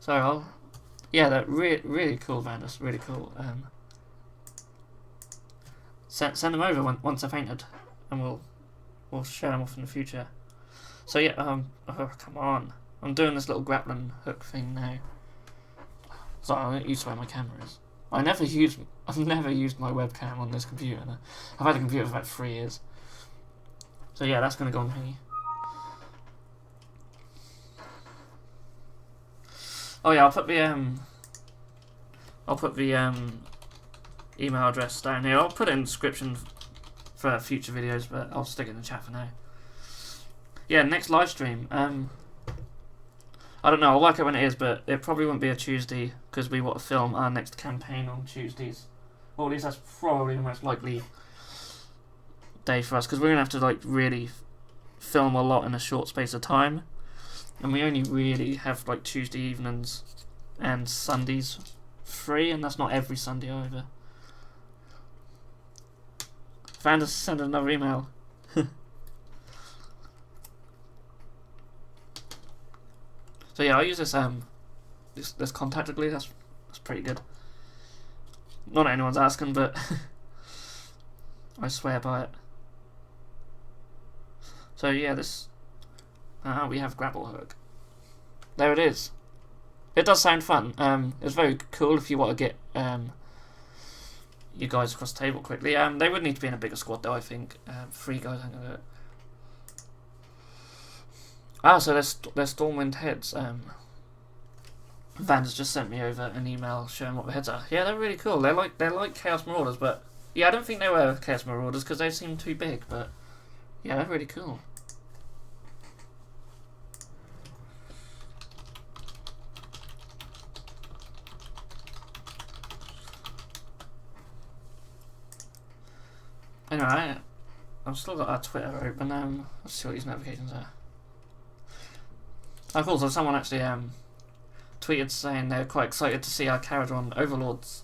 Speaker 1: So yeah, that really cool, Vandus, really cool. Send them over once they're painted, and we'll show them off in the future. So yeah, oh come on, I'm doing this little grappling hook thing now. Sorry, I'm not used to where my camera is. I've never used my webcam on this computer. I've had a computer for about 3 years. So yeah, that's gonna go on thingy. Oh yeah, I'll put the email address down here. I'll put it in the description for future videos, but I'll stick it in the chat for now. Yeah, next live stream. I don't know. I'll work out when it is, but it probably won't be a Tuesday because we want to film our next campaign on Tuesdays. Or at least that's probably the most likely day for us because we're gonna have to like really film a lot in a short space of time. And we only really have like Tuesday evenings and Sundays free, and that's not every Sunday either. Vandus sent another email. So yeah, I use this this contactedly. That's pretty good. Not that anyone's asking, but I swear by it. So yeah, this. We have grapple hook. There it is. It does sound fun. It's very cool if you want to get you guys across the table quickly. They would need to be in a bigger squad though, I think. 3 guys ain't gonna do it. Ah, so they're Stormwind heads. Van's just sent me over an email showing what the heads are. Yeah, they're really cool. They're like Chaos Marauders, but yeah, I don't think they were Chaos Marauders because they seem too big. But yeah, they're really cool. Anyway, I've still got our Twitter open. Let's see what these notifications are. Oh, cool. So someone actually tweeted saying they're quite excited to see our Kharadron Overlords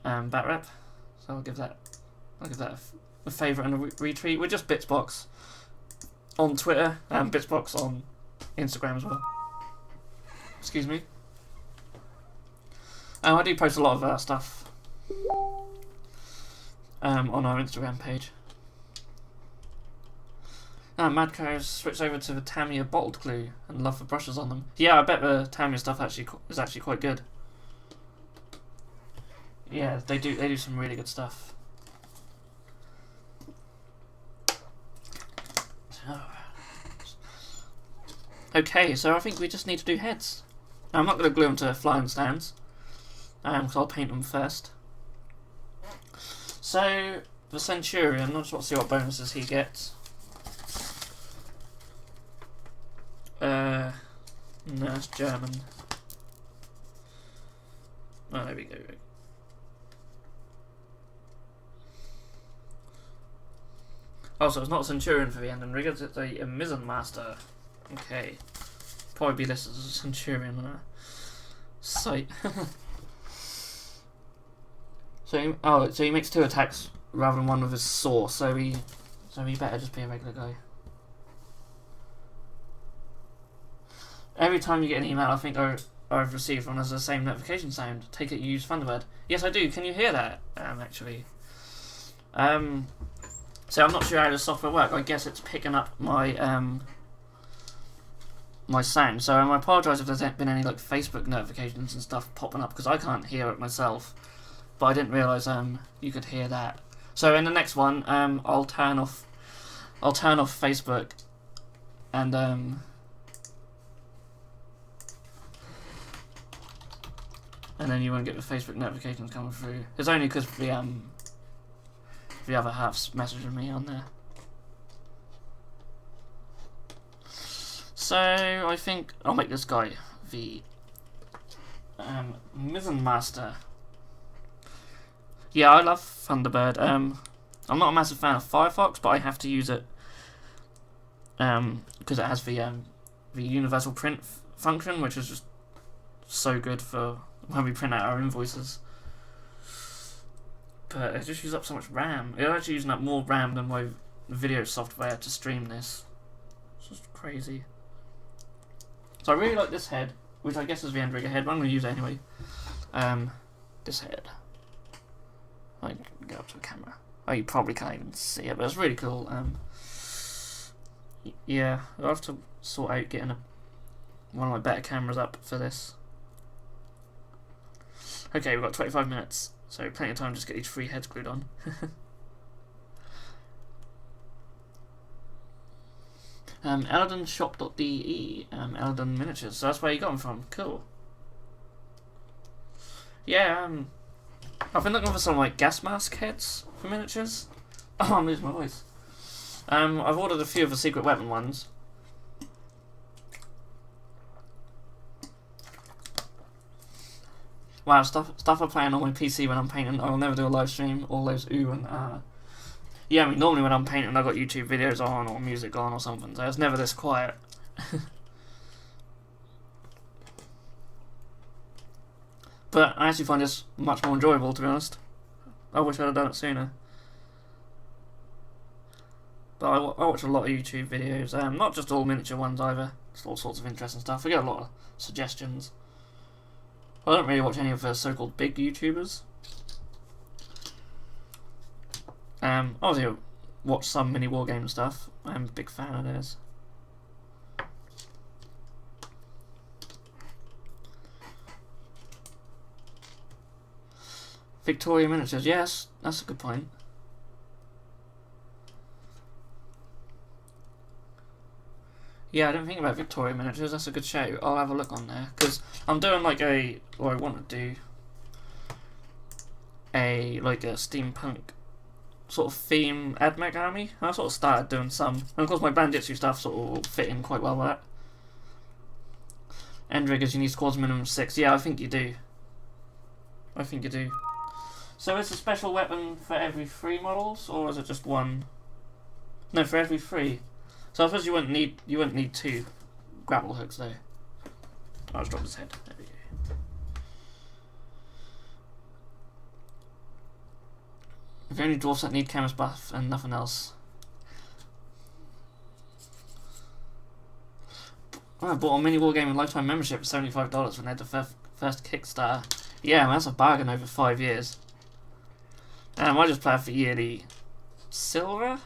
Speaker 1: bat rep. So I'll give that a favourite and a retweet. We're just Bitzbox on Twitter and Bitzbox on Instagram as well. Excuse me. I do post a lot of stuff on our Instagram page. Madco's switched over to the Tamiya bottled glue and love for brushes on them. Yeah, I bet the Tamiya stuff is actually quite good. Yeah, they do some really good stuff. Okay, so I think we just need to do heads. Now, I'm not going to glue them to flying stands, because I'll paint them first. So, the Centurion, I just want to see what bonuses he gets. No, it's German. Oh, there we go. Oh, so it's not a Centurion for the end and riggers, it's a Mizzen Master. Okay. Probably be listed as a Centurion on a site. So he makes 2 attacks rather than one with his sword, so he better just be a regular guy. Every time you get an email, I think I've received one as the same notification sound. Take it, you use Thunderbird. Yes, I do. Can you hear that? Actually. So I'm not sure how the software works. I guess it's picking up my my sound. So I apologise if there's been any like Facebook notifications and stuff popping up because I can't hear it myself. But I didn't realise you could hear that. So in the next one, I'll turn off Facebook and then you won't get the Facebook notifications coming through. It's only because the other half's messaging me on there. So I think I'll make this guy the Mizzen Master. Yeah, I love Thunderbird. I'm not a massive fan of Firefox, but I have to use it because it has the universal print function, which is just so good for when we print out our invoices. But it just uses up so much RAM. It's actually using up more RAM than my video software to stream this. It's just crazy. So I really like this head, which I guess is the end rigger head, but I'm going to use it anyway. This head. I can go up to the camera. Oh, you probably can't even see it, but it's really cool. Yeah, I'll have to sort out getting one of my better cameras up for this. Okay, we've got 25 minutes, so plenty of time to just get these 3 heads glued on. EldenShop.de, Elden Miniatures, so that's where you got them from. Cool. Yeah, I've been looking for some like gas mask heads for miniatures. Oh, I'm losing my voice. I've ordered a few of the secret weapon ones. Wow, stuff I play on my PC when I'm painting. I'll never do a live stream. All those ooh and ah. Yeah, I mean normally when I'm painting I've got YouTube videos on or music on or something, so it's never this quiet. But I actually find this much more enjoyable, to be honest. I wish I'd have done it sooner. But I watch a lot of YouTube videos, not just all miniature ones either. Just all sorts of interesting stuff. I get a lot of suggestions. I don't really watch any of the so-called big YouTubers. Obviously I watch some mini wargame stuff. I'm a big fan of theirs. Victoria Miniatures, yes, that's a good point. Yeah, I didn't think about Victoria Miniatures, that's a good show. I'll have a look on there, because I'm doing like I want to do a steampunk sort of theme AdMech army. I sort of started doing some, and of course my Banditsu stuff sort of will fit in quite well with that. End riggers, you need squads minimum 6. Yeah, I think you do. I think you do. So is a special weapon for every 3 models, or is it just 1? No, for every 3. So I suppose you wouldn't need 2 grapple hooks though. I'll just drop his head. There we go. The only dwarfs that need Chemist buff and nothing else. I bought a mini wargame and lifetime membership for $75 when they had the first Kickstarter. Yeah, man, that's a bargain over 5 years. I just play for yearly silver.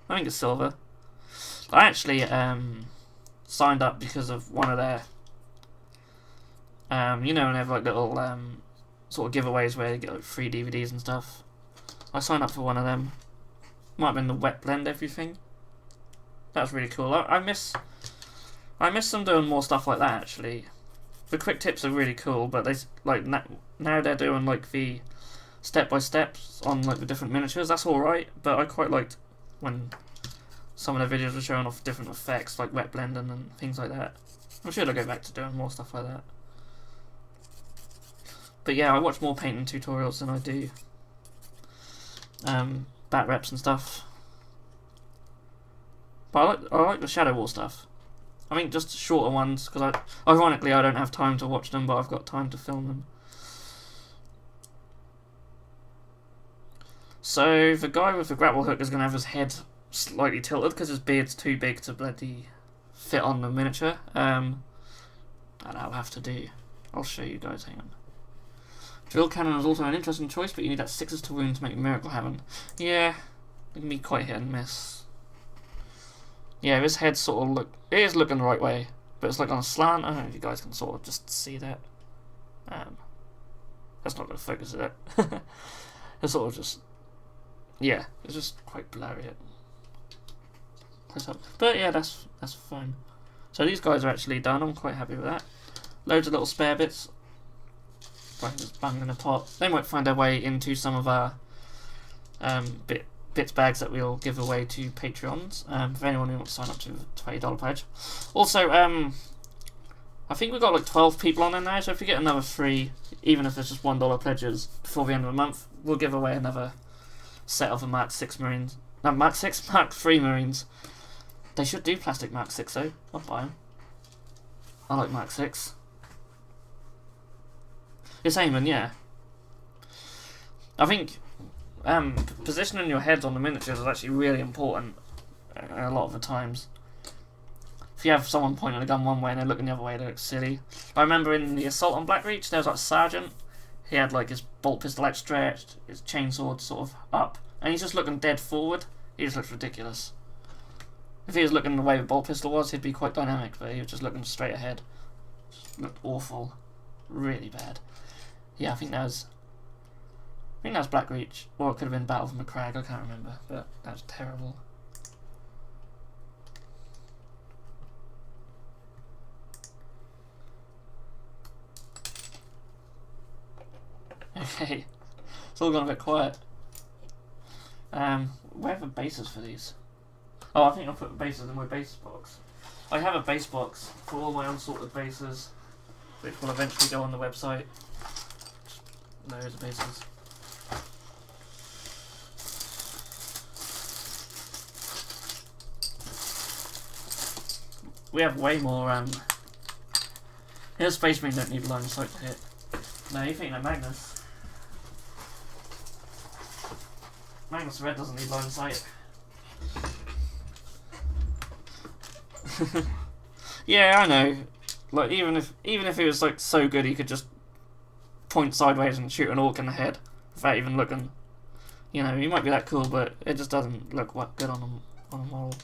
Speaker 1: I think it's silver. I actually signed up because of one of their you know, and they have like little sort of giveaways where you get like free DVDs and stuff. I signed up for one of them. Might have been the wet blend everything. That was really cool. I miss them doing more stuff like that actually. The quick tips are really cool, but they like now they're doing like the step by steps on like the different miniatures. That's all right, but I quite liked when some of their videos were showing off different effects like wet blending and things like that. I'm sure they'll go back to doing more stuff like that. But yeah, I watch more painting tutorials than I do bat reps and stuff. But I like the Shadow War stuff. I think just shorter ones, because ironically I don't have time to watch them, but I've got time to film them. So the guy with the grapple hook is going to have his head slightly tilted because his beard's too big to bloody fit on the miniature. That I'll have to do. I'll show you guys, hang on. Drill cannon is also an interesting choice, but you need that 6s to wound to make miracle happen. Yeah, it can be quite hit and miss. Yeah, his head sort of it is looking the right way, but it's like on a slant. I don't know if you guys can sort of just see that. That's not going to focus it. It's sort of just, yeah, it's just quite blurry. But yeah, that's fine. So these guys are actually done. I'm quite happy with that. Loads of little spare bits. Just bang in the pot. They might find their way into some of our bits bags that we'll give away to Patreons. For anyone who wants to sign up to the $20 pledge. Also, I think we've got like 12 people on there now. So if we get another 3, even if it's just $1 pledges before the end of the month, we'll give away another set of the Mark 6 Marines. No, Mark 6, Mark 3 Marines. They should do plastic Mark 6 though. I'll buy them. I like Mark 6. It's aiming, yeah. I think positioning your heads on the miniatures is actually really important a lot of the times. If you have someone pointing a gun one way and they're looking the other way, they look silly. I remember in the Assault on Blackreach, there was like a sergeant. He had like his bolt pistol outstretched, his chainsword sort of up, and he's just looking dead forward. He just looks ridiculous. If he was looking the way the bolt pistol was, he'd be quite dynamic, but he was just looking straight ahead. Just looked awful. Really bad. Yeah, I think that was Blackreach, or it could have been Battle for McCrag, I can't remember, but that was terrible. Okay, it's all gone a bit quiet. Where are the bases for these? Oh, I think I'll put the bases in my base box. I have a base box for all my unsorted bases, which will eventually go on the website. Loads of bases. We have way more, here's Space Marine don't need line of sight to hit. No, you think that Magnus? Magnus Red doesn't need line of sight. Yeah, I know. Like even if he was like so good he could just point sideways and shoot an orc in the head without even looking. You know, he might be that cool, but it just doesn't look good on a model.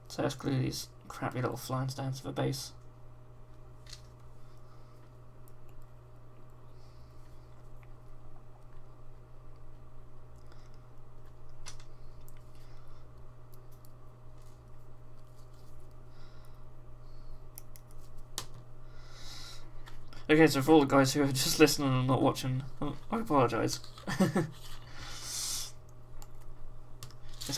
Speaker 1: So let's glue these crappy little flying stands to the base. Okay, so for all the guys who are just listening and not watching, I apologise. It's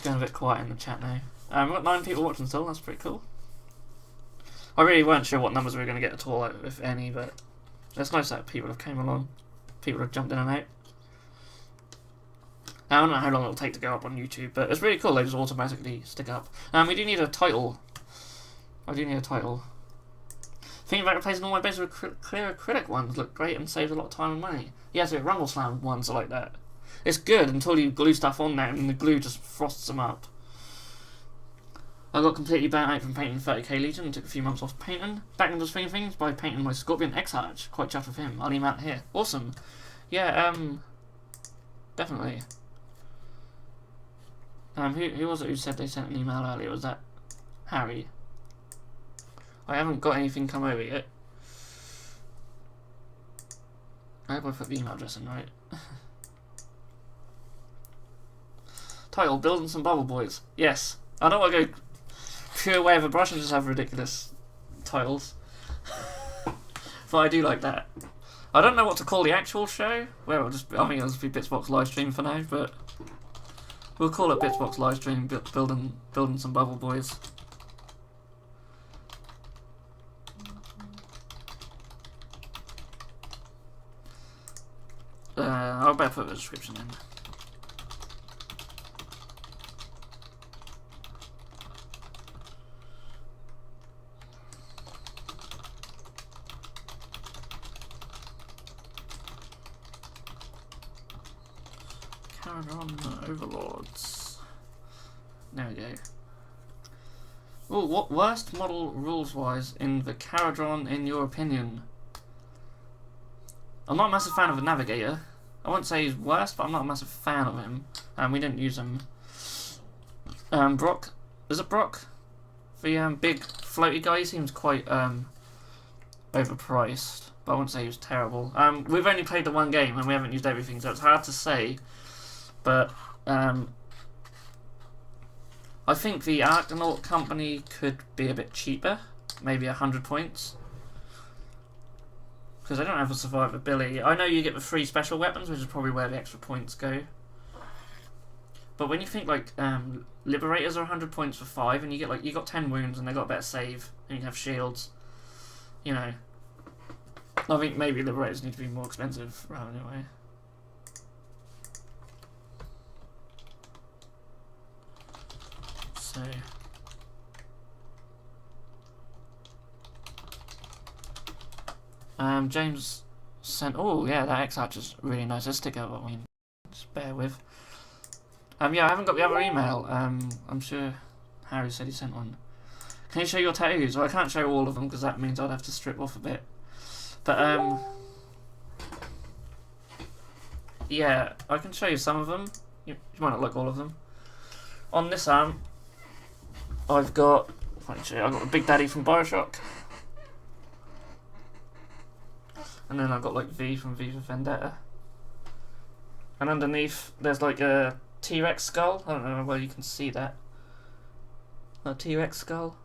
Speaker 1: going a bit quiet in the chat now. We've got 9 people watching still, that's pretty cool. I really weren't sure what numbers we were going to get at all, if any, but it's nice that people have came along. People have jumped in and out. I don't know how long it'll take to go up on YouTube, but it's really cool, they just automatically stick up. We do need a title. I do need a title. Thinking about replacing all my bases with clear acrylic ones look great and saves a lot of time and money. Yeah, so Rumble Slam ones are like that. It's good until you glue stuff on there and the glue just frosts them up. I got completely burnt out from painting 30k Legion and took a few months off painting. Back into swing of things by painting my Scorpion X-Arch. Quite chuffed with him. I'll leave him out here. Awesome. Yeah, definitely. Who was it who said they sent an email earlier? Was that Harry? I haven't got anything come over yet. I hope I put the email address in right. Title, Building Some Bubble Boys. Yes. I don't want to go pure way of a brush and just have ridiculous titles. But I do like that. I don't know what to call the actual show. Well, I think it'll just be Bitzbox live stream for now, but we'll call it Bitzbox live stream, building some Bubble Boys. I'll better put the description in. Kharadron Overlords. There we go. Oh, what worst model rules-wise in the Kharadron, in your opinion? I'm not a massive fan of the Navigator. I wouldn't say he's worst, but I'm not a massive fan of him. We didn't use him. Brock. Is it Brock? The big floaty guy, he seems quite overpriced. But I wouldn't say he was terrible. We've only played the one game and we haven't used everything, so it's hard to say. But I think the Arcanaut company could be a bit cheaper. Maybe 100 points. Because they don't have a survivability. I know you get the 3 special weapons, which is probably where the extra points go. But when you think like Liberators are 100 points for 5, and you get like you got 10 wounds, and they got a better save, and you have shields. You know, I think maybe Liberators need to be more expensive rather anyway. So. James sent. Oh yeah, that X-Arch is really nice. Let's stick out. I mean, just bear with. Yeah, I haven't got the other email. I'm sure Harry said he sent one. Can you show your tattoos? Well, I can't show all of them because that means I'd have to strip off a bit. But yeah, I can show you some of them. You might not like all of them. On this arm, I've got. I've got the Big Daddy from Bioshock. And then I've got like V from V for Vendetta. And underneath there's like a T-Rex skull. I don't know whether you can see that. A T-Rex skull.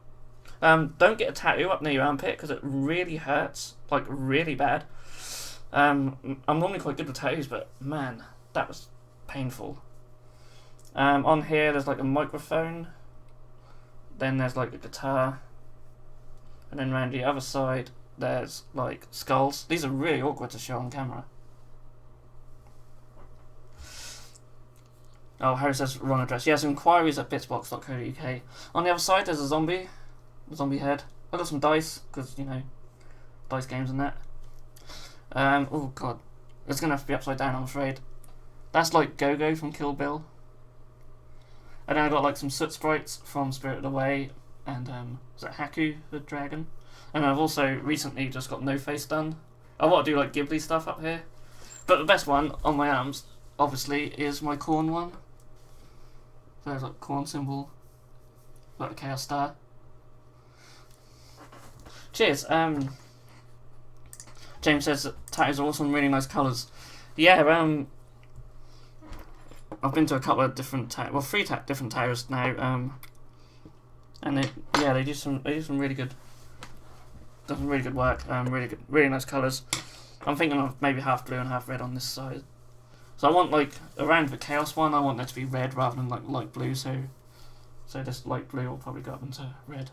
Speaker 1: Don't get a tattoo up near your armpit because it really hurts. Like really bad. I'm normally quite good with tattoos, but man, that was painful. On here there's like a microphone. Then there's like a guitar. And then around the other side there's like skulls. These are really awkward to show on camera. Oh, Harry says wrong address. Yes, inquiries at bitzbox.co.uk. On the other side there's a zombie head. I got some dice because you know, dice games and that. Oh god, it's gonna have to be upside down, I'm afraid. That's like Go-Go from Kill Bill. And then I got like some soot sprites from Spirited Away, and is that Haku the dragon? And I've also recently just got No Face done. I want to do like Ghibli stuff up here, but the best one on my arms, obviously, is my corn one. So there's like corn symbol, like the Chaos Star. Cheers. James says that tattoos are awesome, really nice colours. Yeah. I've been to a couple of different three different tattooers now. And they do some really good. Does some really good work. Really nice colours. I'm thinking of maybe half blue and half red on this side. So I want like around the Chaos one, I want that to be red rather than like light blue. So this light blue will probably go up into red.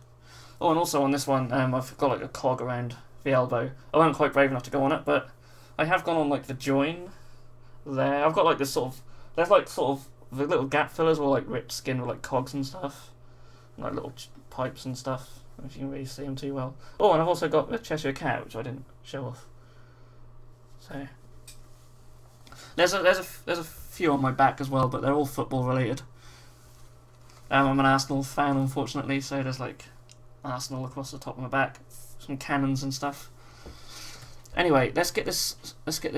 Speaker 1: Oh, and also on this one, I've got like a cog around the elbow. I wasn't quite brave enough to go on it, but I have gone on like the join there. I've got like this sort of. There's like sort of the little gap fillers or like ripped skin with like cogs and stuff, like little pipes and stuff. I don't know if you can really see them too well. Oh, and I've also got the Cheshire Cat, which I didn't show off. So there's a few on my back as well, but they're all football related. I'm an Arsenal fan, unfortunately, so there's like Arsenal across the top of my back, some cannons and stuff. Anyway, let's get this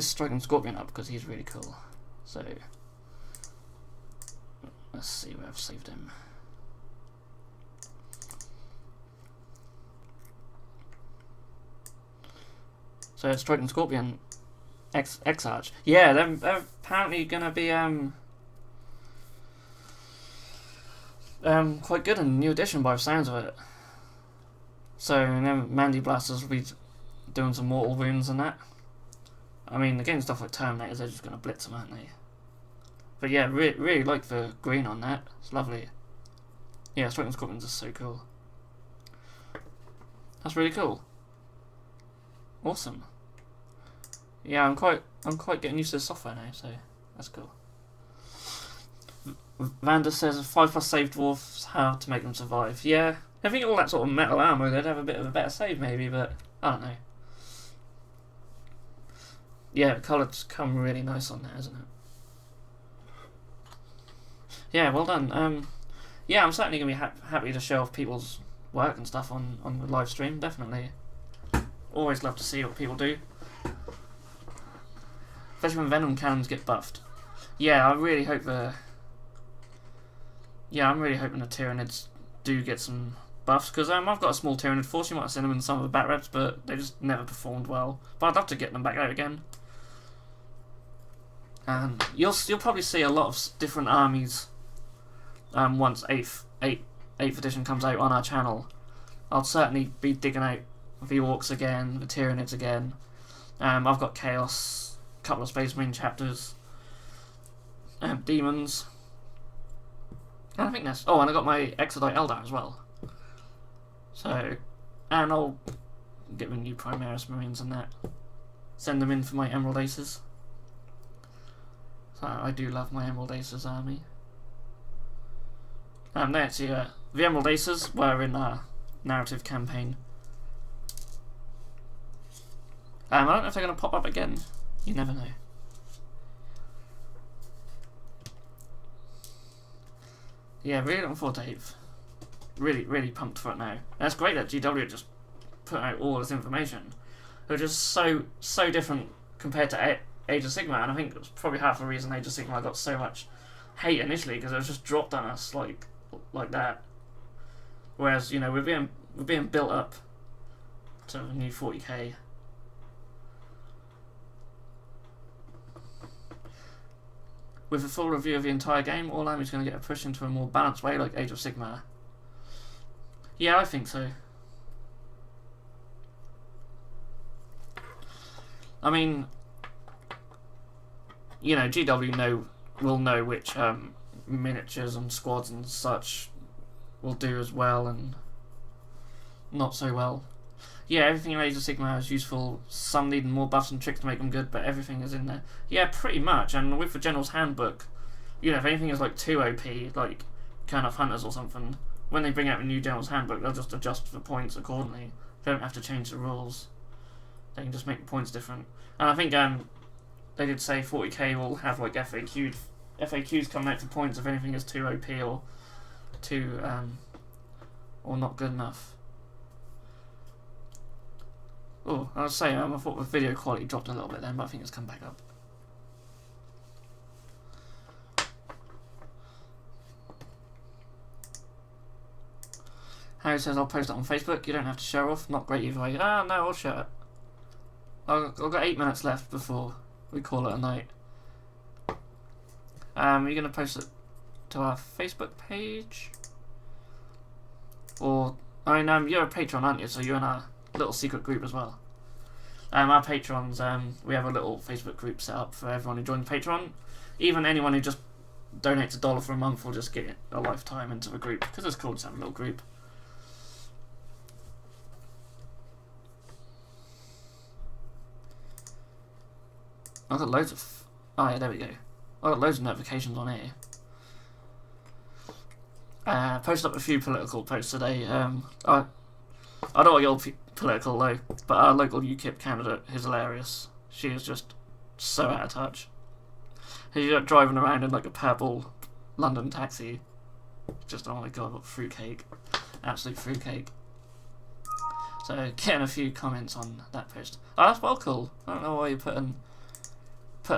Speaker 1: Striking Scorpion up because he's really cool. So Let's see where I've saved him. So it's Striking Scorpion X-Arch. Yeah, they're apparently gonna be quite good in the new edition by the sounds of it. So then Mandy Blasters will be doing some mortal wounds and that. I mean, against stuff like Terminators, they're just gonna blitz them, aren't they? But yeah, really like the green on that. It's lovely. Yeah, Striking Scorpions is so cool. That's really cool. Awesome. Yeah, I'm quite getting used to the software now, so that's cool. Vanda says 5+ save dwarfs, how to make them survive. Yeah, I think all that sort of metal armor, they'd have a bit of a better save maybe, but I don't know. Yeah, the colours come really nice on there, isn't it? Yeah, well done. Yeah, I'm certainly gonna be happy to show off people's work and stuff on the live stream. Definitely. Always love to see what people do. Especially when Venom cannons get buffed. Yeah, I really hope I'm really hoping the Tyranids do get some buffs, because I've got a small Tyranid force. You might have seen them in some of the bat reps, but they just never performed well. But I'd love to get them back out again. And you'll probably see a lot of different armies once 8th edition comes out on our channel. I'll certainly be digging out the Orcs again, the Tyranids again. I've got Chaos, a couple of Space Marine chapters, Demons. And I think that's... Oh, and I got my Exodite Eldar as well. So, and I'll get the new Primaris Marines and that. Send them in for my Emerald Aces. So I do love my Emerald Aces army. Let's see, the Emerald Aces were in our narrative campaign. I don't know if they're going to pop up again. You never know. Yeah, really looking forward to 8th. Really pumped for it now. And it's great that GW just put out all this information. It was just so different compared to Age of Sigmar, and I think it was probably half the reason Age of Sigmar got so much hate initially, because it was just dropped on us like that. Whereas, you know, we're being built up to a new 40k. With a full review of the entire game, all armies are going to get a push into a more balanced way like Age of Sigmar. Yeah, I think so. I mean, you know, GW will know which miniatures and squads and such will do as well and not so well. Yeah, everything in Age of Sigmar is useful. Some need more buffs and tricks to make them good, but everything is in there. Yeah, pretty much. And with the General's Handbook, you know, if anything is like too OP, like Kurnoth Hunters or something, when they bring out a new General's Handbook, they'll just adjust the points accordingly. They don't have to change the rules. They can just make the points different. And I think they did say 40k will have like FAQs coming out for points if anything is too OP or too or not good enough. Oh, I was saying, I thought the video quality dropped a little bit then, but I think it's come back up. Harry says I'll post it on Facebook. You don't have to show off. Not great either way. Ah, no, I'll show it. I've got 8 minutes left before we call it a night. Are you going to post it to our Facebook page? Or, I mean, you're a patron, aren't you? So you're in our little secret group as well. Our patrons, we have a little Facebook group set up for everyone who joins Patreon. Even anyone who just donates $1 for a month will just get a lifetime into the group, because it's cool to have a little group. I've got loads of... Oh yeah, there we go. I've got loads of notifications on here. Posted up a few political posts today. I don't want to get all political though, but our local UKIP candidate is hilarious. She is just so out of touch. She's like driving around in like a purple London taxi. Just, oh my god, what fruitcake. Absolute fruitcake. So, getting a few comments on that post. Oh, that's well cool. I don't know why you're putting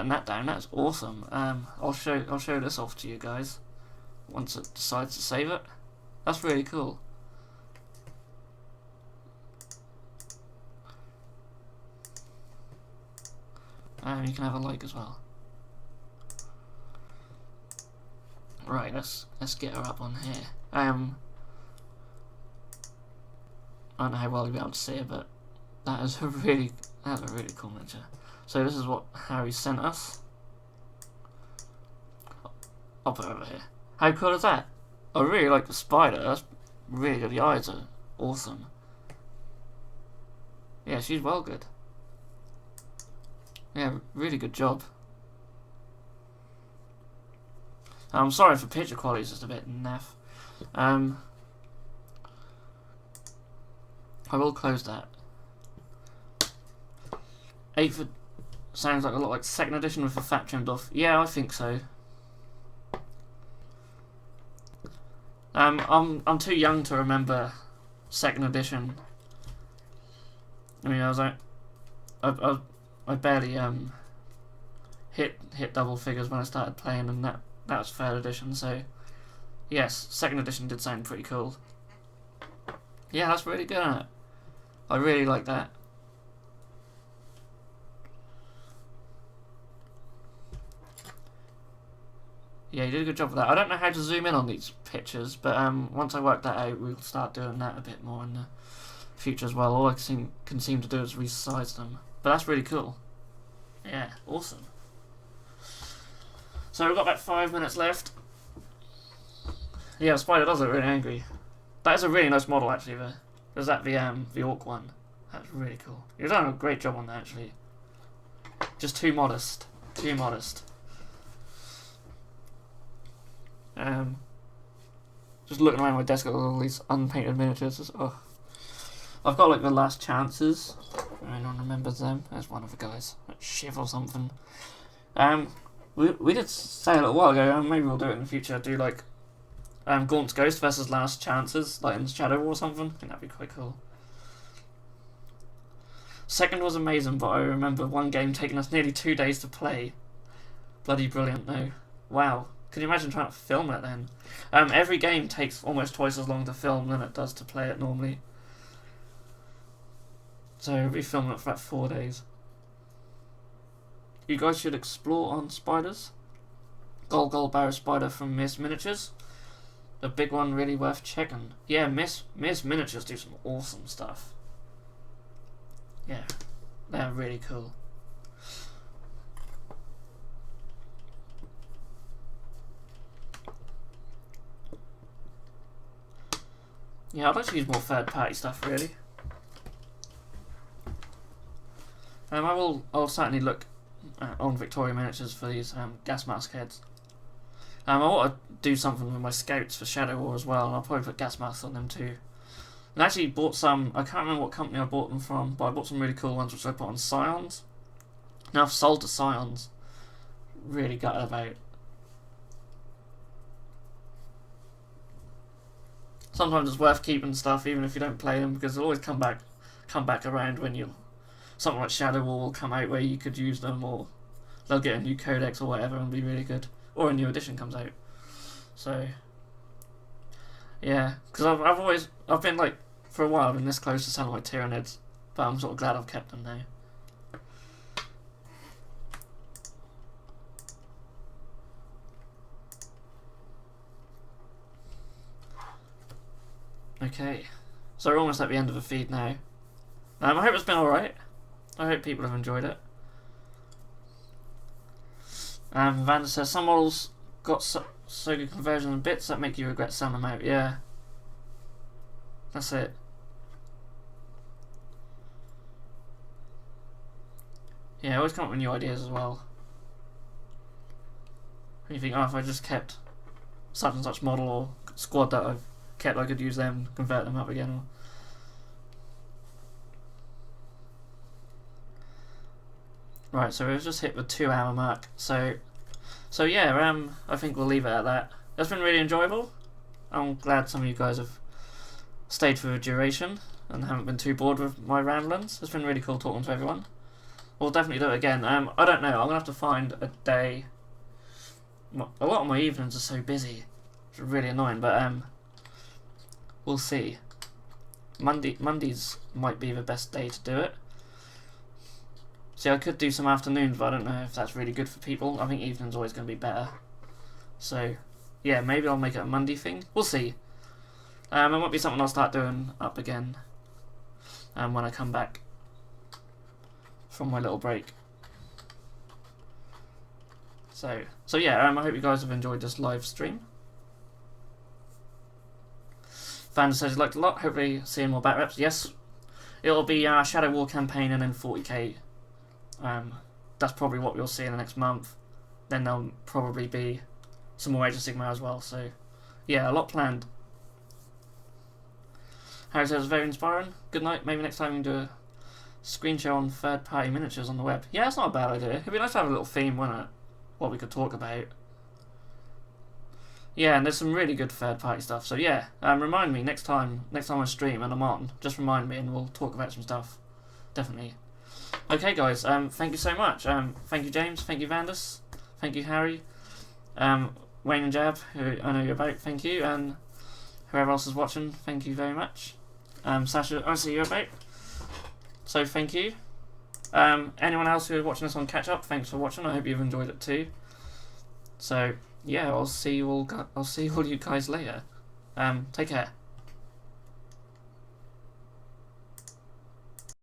Speaker 1: that down. That's awesome. I'll show this off to you guys. once it decides to save it. That's really cool. You can have a like as well. Right, let's get her up on here. I don't know how well you'll be able to see it, but that's a really cool miniature. So this is what Harry sent us. I'll put it over here. How cool is that? I really like the spider. That's really good. The eyes are awesome. Yeah, she's well good. Yeah, really good job. I'm sorry for picture quality, it's just a bit naff. I will close that. 8th sounds like a lot like 2nd edition with the fat trimmed off. Yeah, I think so. I'm too young to remember 2nd edition. I mean, I was like, I barely hit double figures when I started playing, and that was 3rd edition. So yes, 2nd edition did sound pretty cool. Yeah, that's really good, isn't it? I really like that. Yeah, you did a good job with that. I don't know how to zoom in on these pictures, but once I work that out, we'll start doing that a bit more in the future as well. All I can seem to do is resize them. But that's really cool. Yeah, awesome. So we've got about 5 minutes left. Yeah, the spider does look really angry. That is a really nice model, actually. There's that the orc one. That's really cool. You've done a great job on that, actually. Just too modest. Too modest. Just looking around my desk at all these unpainted miniatures. Oh. I've got like the Last Chances. If anyone remembers them. There's one of the guys. Shiv or something. We did say a little while ago, maybe we'll do it in the future, do like Gaunt's Ghost versus Last Chances, like in Shadow War or something. I think that'd be quite cool. 2nd was amazing, but I remember one game taking us nearly 2 days to play. Bloody brilliant though. Wow. Can you imagine trying to film it then? Every game takes almost twice as long to film than it does to play it normally. So we'll be filming it for about 4 days. You guys should explore on spiders. Gold Barrow Spider from Miss Miniatures. The big one really worth checking. Yeah, Miss Miniatures do some awesome stuff. Yeah, they're really cool. Yeah, I'd like to use more third-party stuff, really. I'll certainly look on Victoria Miniatures for these gas mask heads. I want to do something with my scouts for Shadow War as well, and I'll probably put gas masks on them too. And I actually bought some, I can't remember what company I bought them from, but I bought some really cool ones which I put on Scions. Now I've sold to Scions. Really gutted about. Sometimes it's worth keeping stuff even if you don't play them, because they'll always come back around when you something like Shadow War will come out where you could use them, or they'll get a new codex or whatever and be really good, or a new edition comes out. So yeah, because I've been like for a while I've been this close to selling my Tyranids, but I'm sort of glad I've kept them now. Okay, so we're almost at the end of the feed now. I hope it's been alright. I hope people have enjoyed it. Vanda says, some models got so good conversion and bits that make you regret selling them out. Yeah. That's it. Yeah, always come up with new ideas as well. When you think, oh, if I just kept such and such model or squad that I've kept, I could use them, convert them up again. Or right, so we've just hit the 2 hour mark. So yeah, I think we'll leave it at that. It's been really enjoyable. I'm glad some of you guys have stayed for the duration and haven't been too bored with my ramblings. It's been really cool talking to everyone. We'll definitely do it again. I don't know, I'm going to have to find a day. A lot of my evenings are so busy. It's really annoying, but we'll see. Mondays might be the best day to do it. See, I could do some afternoons, but I don't know if that's really good for people. I think evening's always going to be better. So, yeah, maybe I'll make it a Monday thing. We'll see. It might be something I'll start doing up again when I come back from my little break. So yeah, I hope you guys have enjoyed this live stream. Fan says he liked it a lot. Hopefully seeing more bat reps. Yes, it'll be our Shadow War campaign and then 40k. That's probably what we'll see in the next month. Then there'll probably be some more Age of Sigmar as well. So yeah, a lot planned. Harry says very inspiring. Good night. Maybe next time we can do a screen show on third-party miniatures on the web. Yeah, that's not a bad idea. It'd be nice to have a little theme, wouldn't it? What we could talk about. Yeah, and there's some really good third-party stuff. So yeah, remind me next time I stream and I'm on. Just remind me, and we'll talk about some stuff. Definitely. Okay, guys. Thank you so much. Thank you, James. Thank you, Vandus. Thank you, Harry. Wayne and Jab, who I know you're about. Thank you, and whoever else is watching. Thank you very much. Sasha, I see you're about. So thank you. Anyone else who is watching this on catch up, thanks for watching. I hope you've enjoyed it too. So yeah, I'll see you all you guys later. Take care.